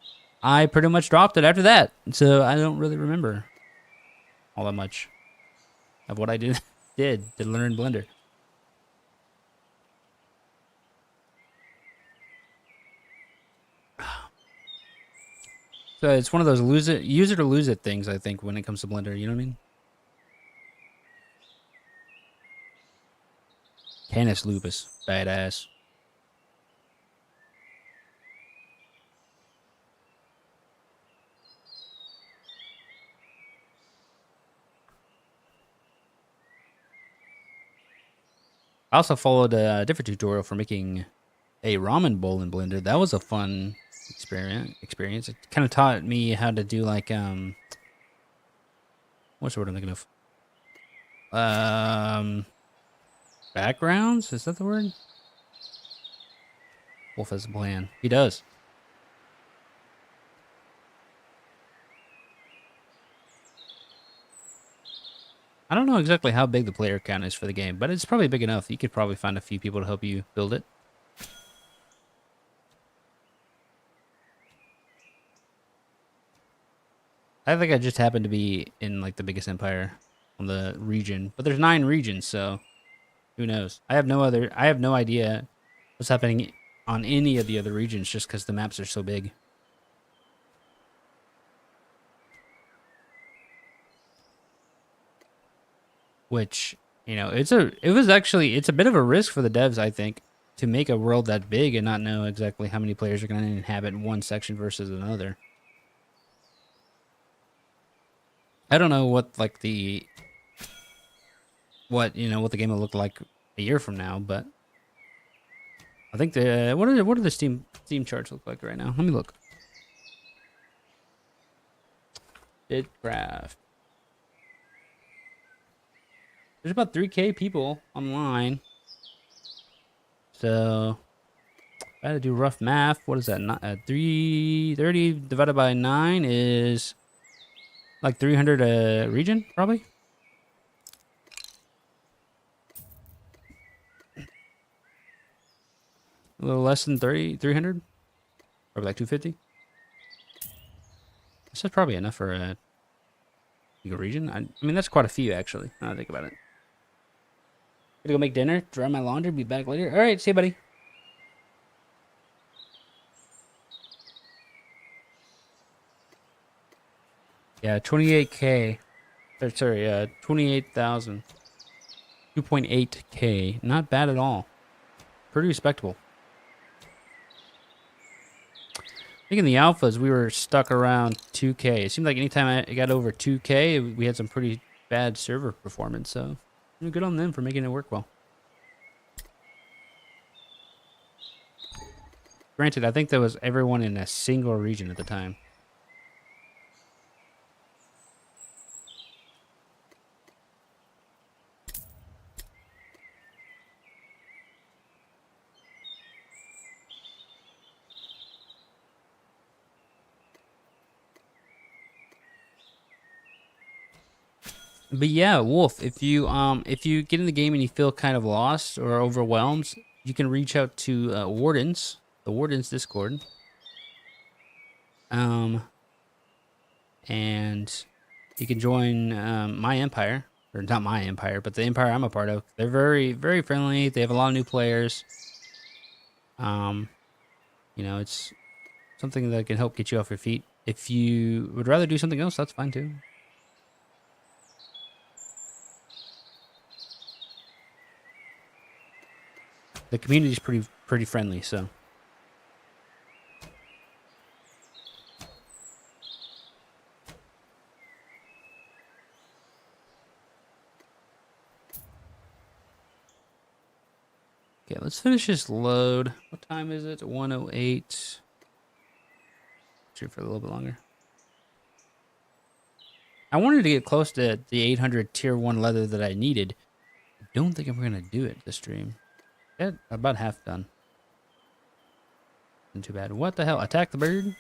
I pretty much dropped it after that, so I don't really remember all that much of what I did to learn Blender. So it's one of those use it or lose it things, I think, when it comes to Blender. You know what I mean? Canis lupus, badass. I also followed a different tutorial for making a ramen bowl in Blender. That was a fun experience. It kind of taught me how to do like what's the word I'm thinking of? Um, backgrounds? Is that the word? Wolf has a plan. He does. I don't know exactly how big the player count is for the game, but it's probably big enough. You could probably find a few people to help you build it. I think I just happened to be in like the biggest empire on the region, but there's 9 regions, so who knows? I have no idea what's happening on any of the other regions just because the maps are so big. Which, it's a bit of a risk for the devs, I think, to make a world that big and not know exactly how many players are going to inhabit one section versus another. I don't know what like what the game will look like a year from now, but I think what are the Steam charts look like right now? Let me look. Bitcraft. There's about 3K people online. So I had to do rough math. What is that? 330 divided by 9 is like 300 a region, probably. A little less than 300, probably like 250. This is probably enough for a region. I mean, that's quite a few, actually, now that I think about it. Gonna go make dinner, dry my laundry, be back later. All right, see you, buddy. Yeah, 28K. Sorry, 28,000. 2.8K. Not bad at all. Pretty respectable. I think in the alphas, we were stuck around 2K. It seemed like anytime I got over 2K, we had some pretty bad server performance. So, good on them for making it work well. Granted, I think there was everyone in a single region at the time. But yeah, Wolf, if you get in the game and you feel kind of lost or overwhelmed, you can reach out to Wardens, the Wardens Discord. And You can join my empire, or not my empire, but the empire I'm a part of. They're very, very friendly. They have a lot of new players. Um, it's something that can help get you off your feet. If you would rather do something else, that's fine too. The community is pretty friendly, so. Okay, let's finish this load. What time is it? 1:08. Shoot for a little bit longer. I wanted to get close to the 800 tier 1 leather that I needed. I don't think I'm going to do it this stream. Yeah, about half done. Not too bad. What the hell? Attack the bird?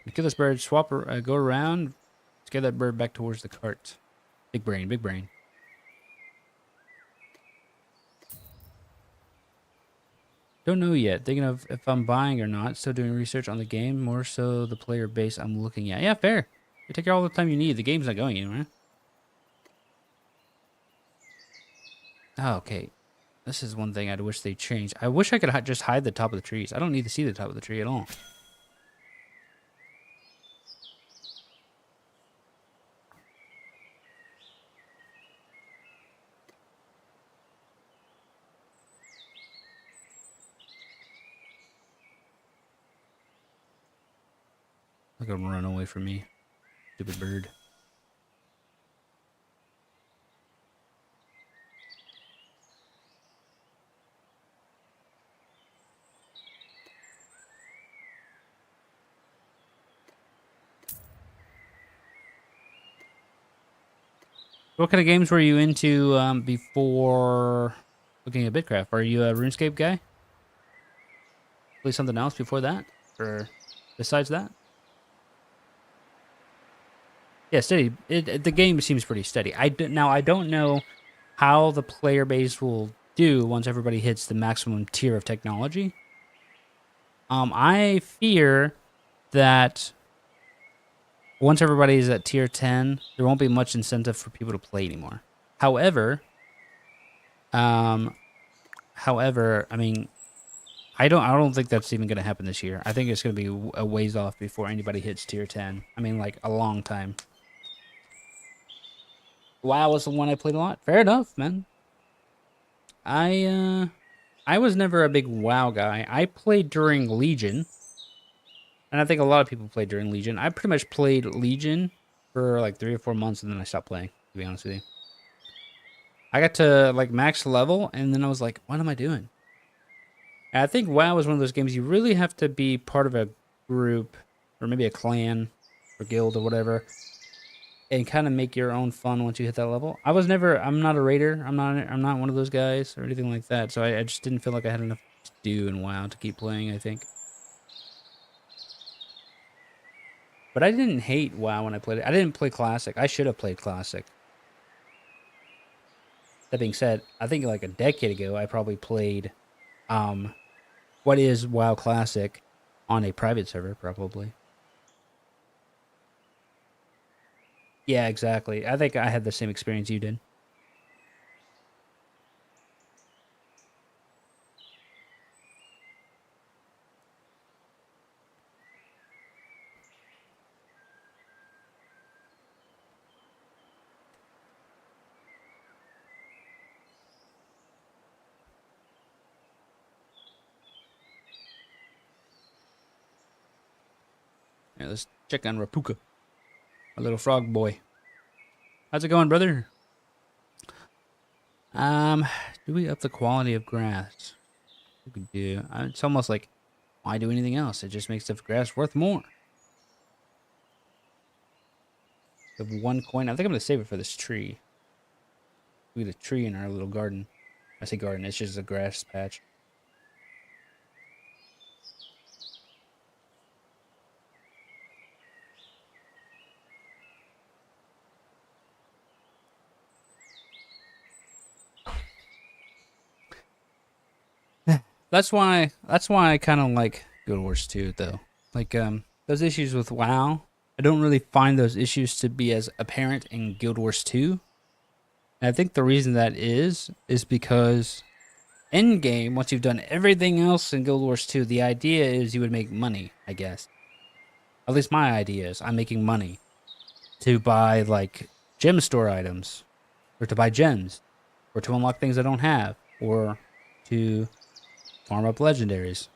You kill this bird, swap, go around, scare that bird back towards the cart. Big brain, big brain. Don't know yet. Thinking of if I'm buying or not. Still doing research on the game, more so the player base I'm looking at. Yeah, fair. You take all the time you need. The game's not going anywhere. Oh, okay. This is one thing I'd wish they changed. I wish I could just hide the top of the trees. I don't need to see the top of the tree at all. Look at him run away from me. Stupid bird. What kind of games were you into before looking at Bitcraft? Are you a RuneScape guy? Play something else before that? Or besides that? Yeah, steady. The game seems pretty steady. Now, I don't know how the player base will do once everybody hits the maximum tier of technology. I fear that once everybody's at tier 10, there won't be much incentive for people to play anymore. However, um, I mean, I don't think that's even going to happen this year. I think it's going to be a ways off before anybody hits tier 10. I mean, like a long time. WoW was the one I played a lot. Fair enough, man. I was never a big WoW guy. I played during Legion, and I think a lot of people played during Legion. I pretty much played Legion for like 3 or 4 months, and then I stopped playing. To be honest with you, I got to like max level, and then I was like, "What am I doing?" And I think WoW is one of those games you really have to be part of a group, or maybe a clan, or guild, or whatever, and kind of make your own fun once you hit that level. I'm not a raider. I'm not one of those guys or anything like that. So I just didn't feel like I had enough to do in WoW to keep playing, I think. But I didn't hate WoW when I played it. I didn't play Classic. I should have played Classic. That being said, I think like a decade ago I probably played what is WoW Classic on a private server, probably. Yeah, exactly. I think I had the same experience you did. Yeah, let's check on Rapuka, a little frog boy. How's it going, brother? Um, do we up the quality of grass? We could do. It's almost like, why do anything else? It just makes the grass worth more. We have 1 coin. I think I'm gonna save it for this tree. We have a tree in our little garden. I say garden. It's just a grass patch. That's why I kind of like Guild Wars 2 though. Like those issues with WoW, I don't really find those issues to be as apparent in Guild Wars 2. And I think the reason that is because end game, once you've done everything else in Guild Wars 2, the idea is you would make money, I guess. At least my idea is I'm making money to buy like gem store items, or to buy gems, or to unlock things I don't have, or to farm up legendaries.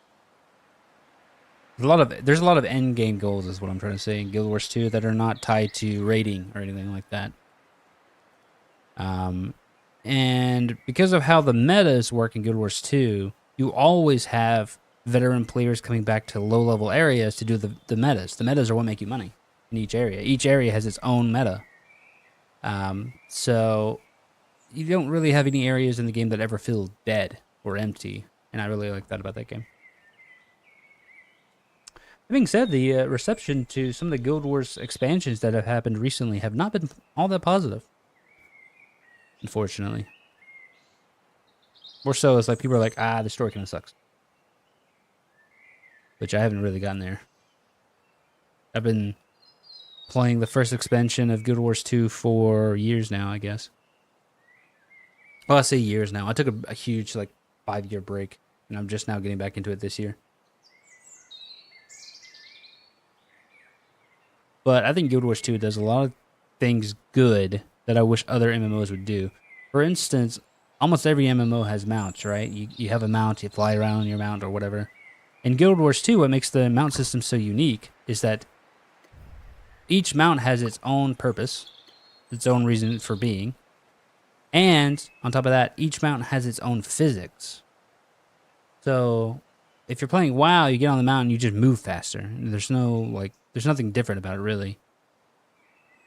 There's a lot of end game goals is what I'm trying to say in Guild Wars 2 that are not tied to rating or anything like that. Um, and because of how the metas work in Guild Wars 2, you always have veteran players coming back to low level areas to do the metas. The metas are what make you money in each area. Each area has its own meta. So you don't really have any areas in the game that ever feel dead or empty. And I really like that about that game. That being said, the reception to some of the Guild Wars expansions that have happened recently have not been all that positive, unfortunately. More so, it's like people are like, the story kind of sucks, which I haven't really gotten there. I've been playing the first expansion of Guild Wars 2 for years now, I guess. Well, I say years now. I took a huge, like, 5-year break, and I'm just now getting back into it this year. But I think Guild Wars 2 does a lot of things good that I wish other MMOs would do. For instance, almost every MMO has mounts, right? You have a mount, you fly around on your mount or whatever. In Guild Wars 2, what makes the mount system so unique is that each mount has its own purpose, its own reason for being. And on top of that, each mount has its own physics. So if you're playing WoW, you get on the mountain, you just move faster. There's nothing different about it really.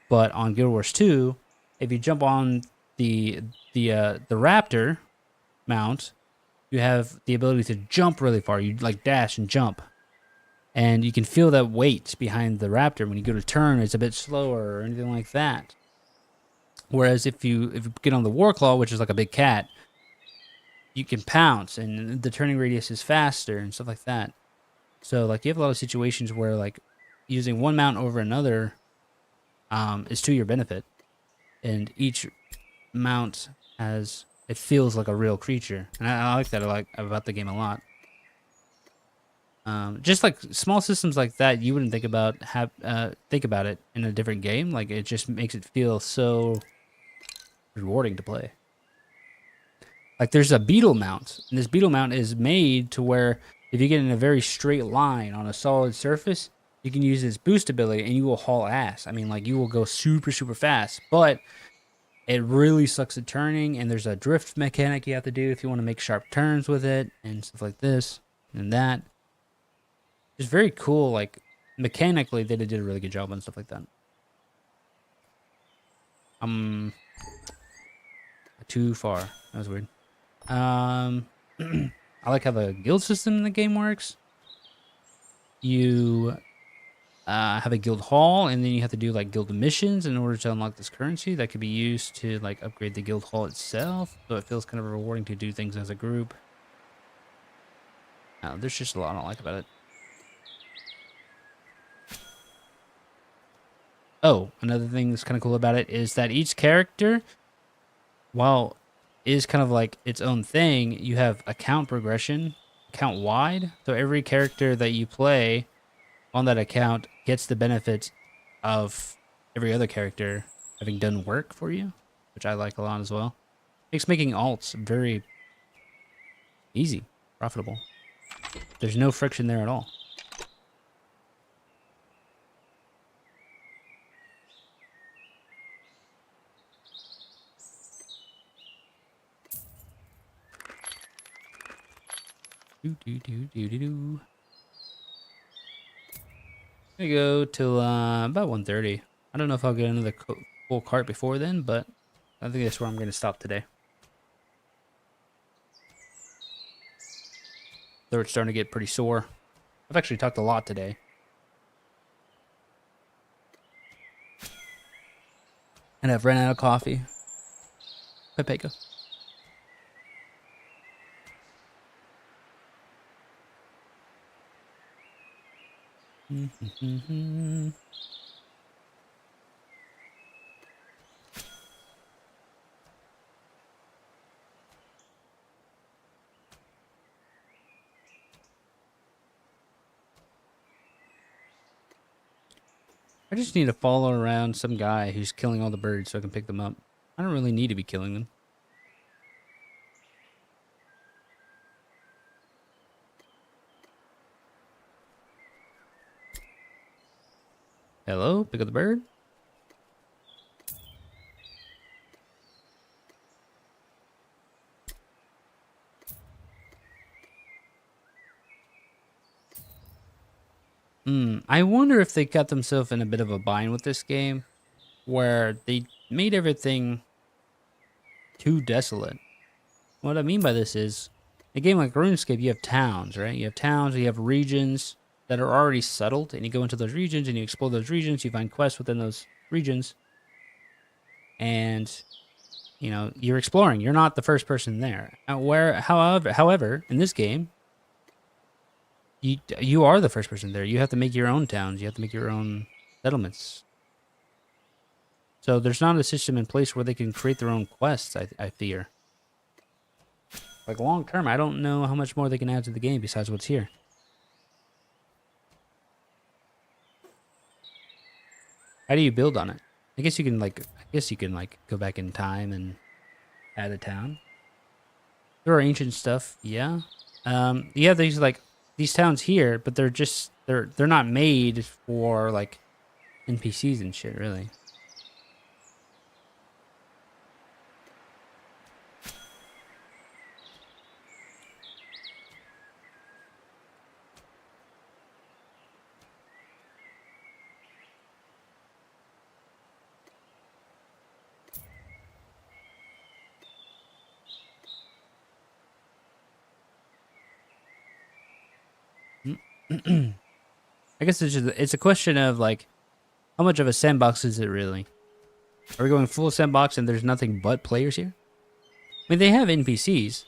But on Guild Wars 2, if you jump on the Raptor mount, you have the ability to jump really far. You like dash and jump, and you can feel that weight behind the Raptor. When you go to turn, it's a bit slower or anything like that. Whereas if you get on the Warclaw, which is like a big cat, you can pounce, and the turning radius is faster and stuff like that. So like you have a lot of situations where like using one mount over another is to your benefit, and each mount has it feels like a real creature, and I like that. I like about the game a lot. Just like small systems like that, you wouldn't think about it in a different game. Like it just makes it feel so rewarding to play. Like there's a beetle mount, and this beetle mount is made to where if you get in a very straight line on a solid surface, you can use its boost ability and you will haul ass. I mean, like you will go super, super fast, but it really sucks at turning, and there's a drift mechanic you have to do if you want to make sharp turns with it and stuff like this and that. It's very cool. Like mechanically, they did a really good job on stuff like that. Um, too far. That was weird. Um, I like how the guild system in the game works. You have a guild hall, and then you have to do like guild missions in order to unlock this currency that could be used to like upgrade the guild hall itself. So it feels kind of rewarding to do things as a group. There's just a lot I don't like about it. Oh, another thing that's kind of cool about it is that each character, while is kind of like its own thing, you have account progression, account wide. So every character that you play on that account gets the benefits of every other character having done work for you, which I like a lot as well. Makes making alts very easy, profitable. There's no friction there at all. Do do do do do do. Gonna go till about 1:30. I don't know if I'll get another full cart before then, but I think that's where I'm gonna stop today. Throat's starting to get pretty sore. I've actually talked a lot today. And I've ran out of coffee. Pepeka. I just need to follow around some guy who's killing all the birds so I can pick them up. I don't really need to be killing them. Hello? Pick up the bird? I wonder if they got themselves in a bit of a bind with this game where they made everything too desolate. What I mean by this is, a game like RuneScape, you have towns, right? You have towns, you have regions that are already settled, and you go into those regions and you explore those regions, you find quests within those regions, and you're exploring. You're not the first person there. However, in this game, you are the first person there. You have to make your own towns. You have to make your own settlements. So there's not a system in place where they can create their own quests. I fear. Like long term, I don't know how much more they can add to the game besides what's here. How do you build on it? I guess you can like go back in time and add a town. There are ancient stuff, yeah. You have these towns here, but they're not made for like NPCs and shit, really. I guess it's a question of like how much of a sandbox is it really? Are we going full sandbox and there's nothing but players here? I mean, they have NPCs.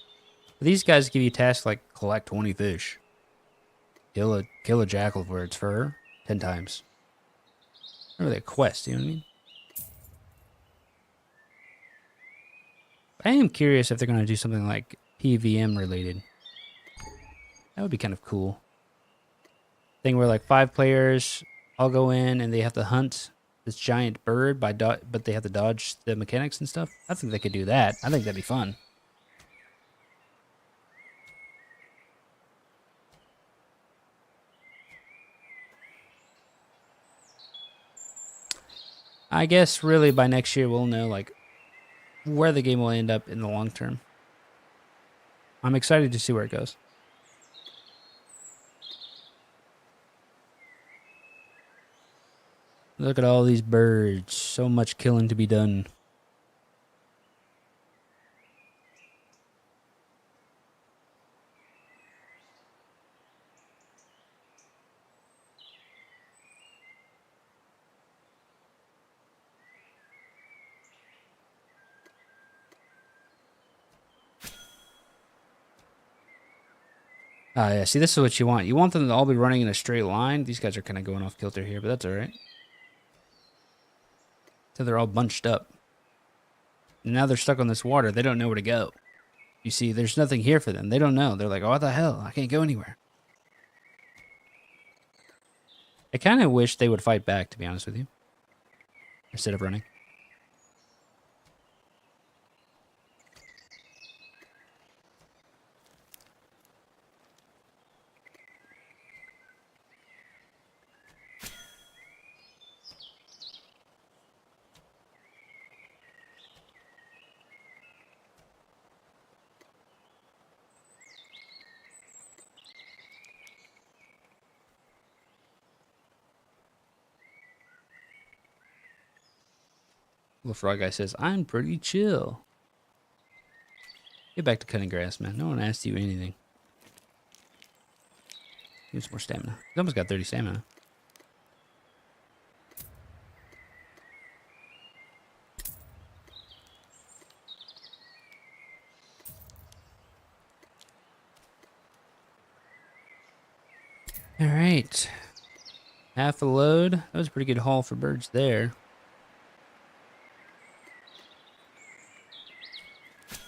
But these guys give you tasks like collect 20 fish, kill a jackal for its fur 10 times. Not really a quest, you know what I mean? I am curious if they're going to do something like PVM related. That would be kind of cool. Thing where like 5 players all go in and they have to hunt this giant bird but they have to dodge the mechanics and stuff. I think they could do that. I think that'd be fun. I guess really by next year we'll know like where the game will end up in the long term. I'm excited to see where it goes. Look at all these birds. So much killing to be done. Ah, yeah. See, this is what you want. You want them to all be running in a straight line. These guys are kind of going off kilter here, but that's all right. So they're all bunched up. And now they're stuck on this water. They don't know where to go. You see, there's nothing here for them. They don't know. They're like, oh, what the hell? I can't go anywhere. I kind of wish they would fight back, to be honest with you, instead of running. Little frog guy says, I'm pretty chill. Get back to cutting grass, man. No one asked you anything. Give some more stamina. He's almost got 30 stamina. All right. Half a load. That was a pretty good haul for birds there.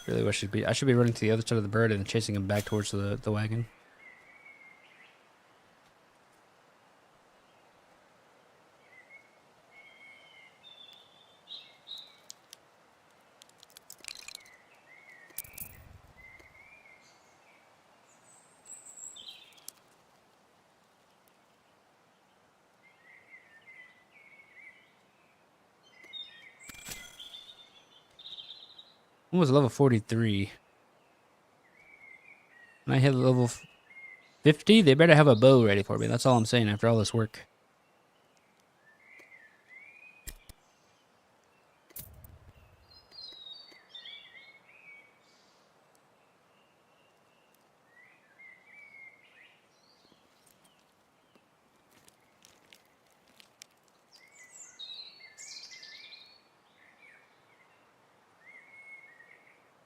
Really wish I should be running to the other side of the bird and chasing him back towards the wagon. One was level 43. When I hit level 50, they better have a bow ready for me. That's all I'm saying after all this work.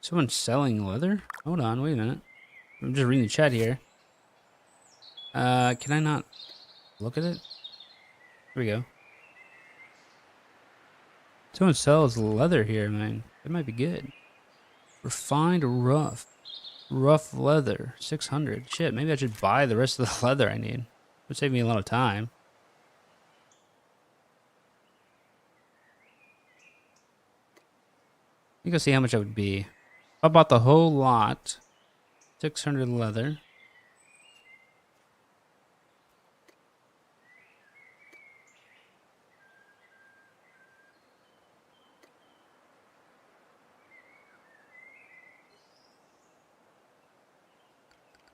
Someone's selling leather? Hold on, wait a minute. I'm just reading the chat here. Can I not look at it? Here we go. Someone sells leather here, man. That might be good. Refined rough. Rough leather. 600. Shit, maybe I should buy the rest of the leather I need. It would save me a lot of time. You can see how much that would be. If I bought the whole lot, 600 leather.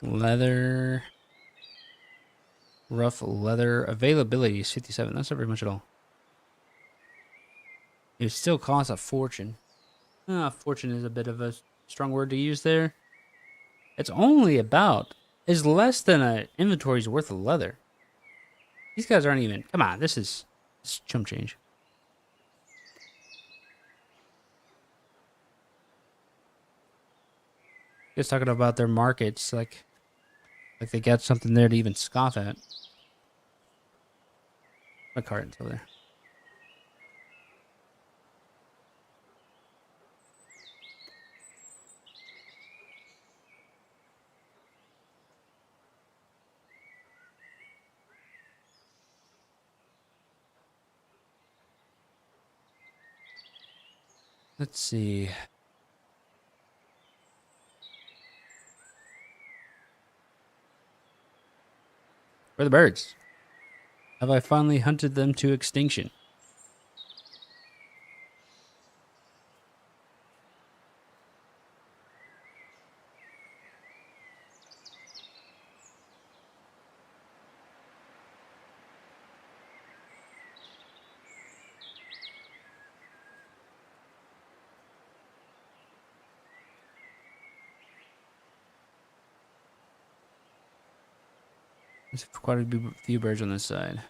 Leather. Rough leather. Availability is 57. That's not very much at all. It still costs a fortune. Fortune is a bit of a strong word to use there. It's only about, is less than an inventory's worth of leather. These guys aren't even, come on, this is chump change. Just talking about their markets, like they got something there to even scoff at. My carton's over there. Let's see. Where are the birds? Have I finally hunted them to extinction? There's quite a few birds on this side.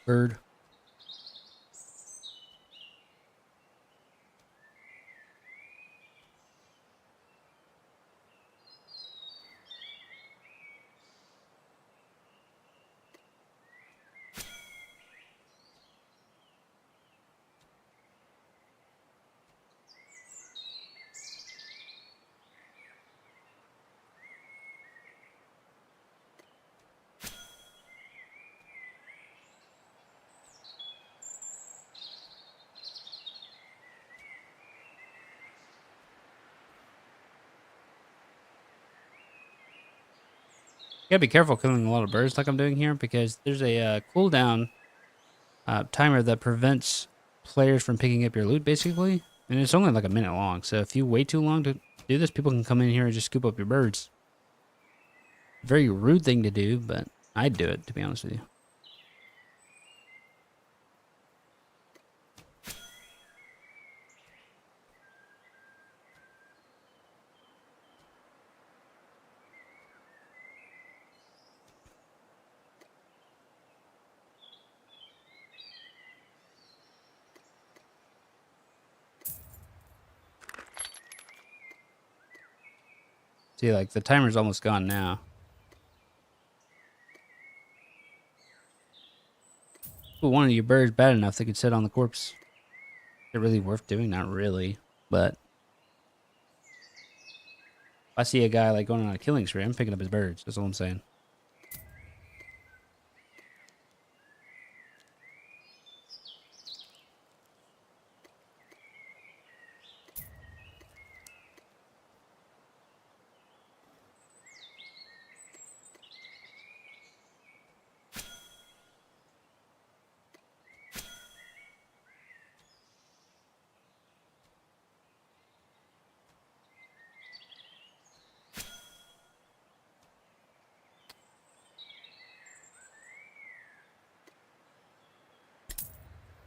Bird. You gotta be careful killing a lot of birds like I'm doing here because there's a cooldown timer that prevents players from picking up your loot, basically. And it's only like a minute long. So if you wait too long to do this, people can come in here and just scoop up your birds. Very rude thing to do, but I'd do it, to be honest with you. See, like the timer's almost gone now. But one of your birds bad enough they could sit on the corpse. Is it really worth doing? Not really. But if I see a guy like going on a killing spree, I'm picking up his birds. That's all I'm saying.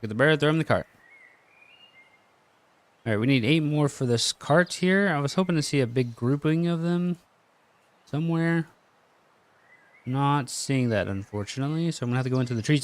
Get the bird, throw him in the cart. All right, we need 8 more for this cart here. I was hoping to see a big grouping of them somewhere. Not seeing that, unfortunately. So I'm going to have to go into the trees.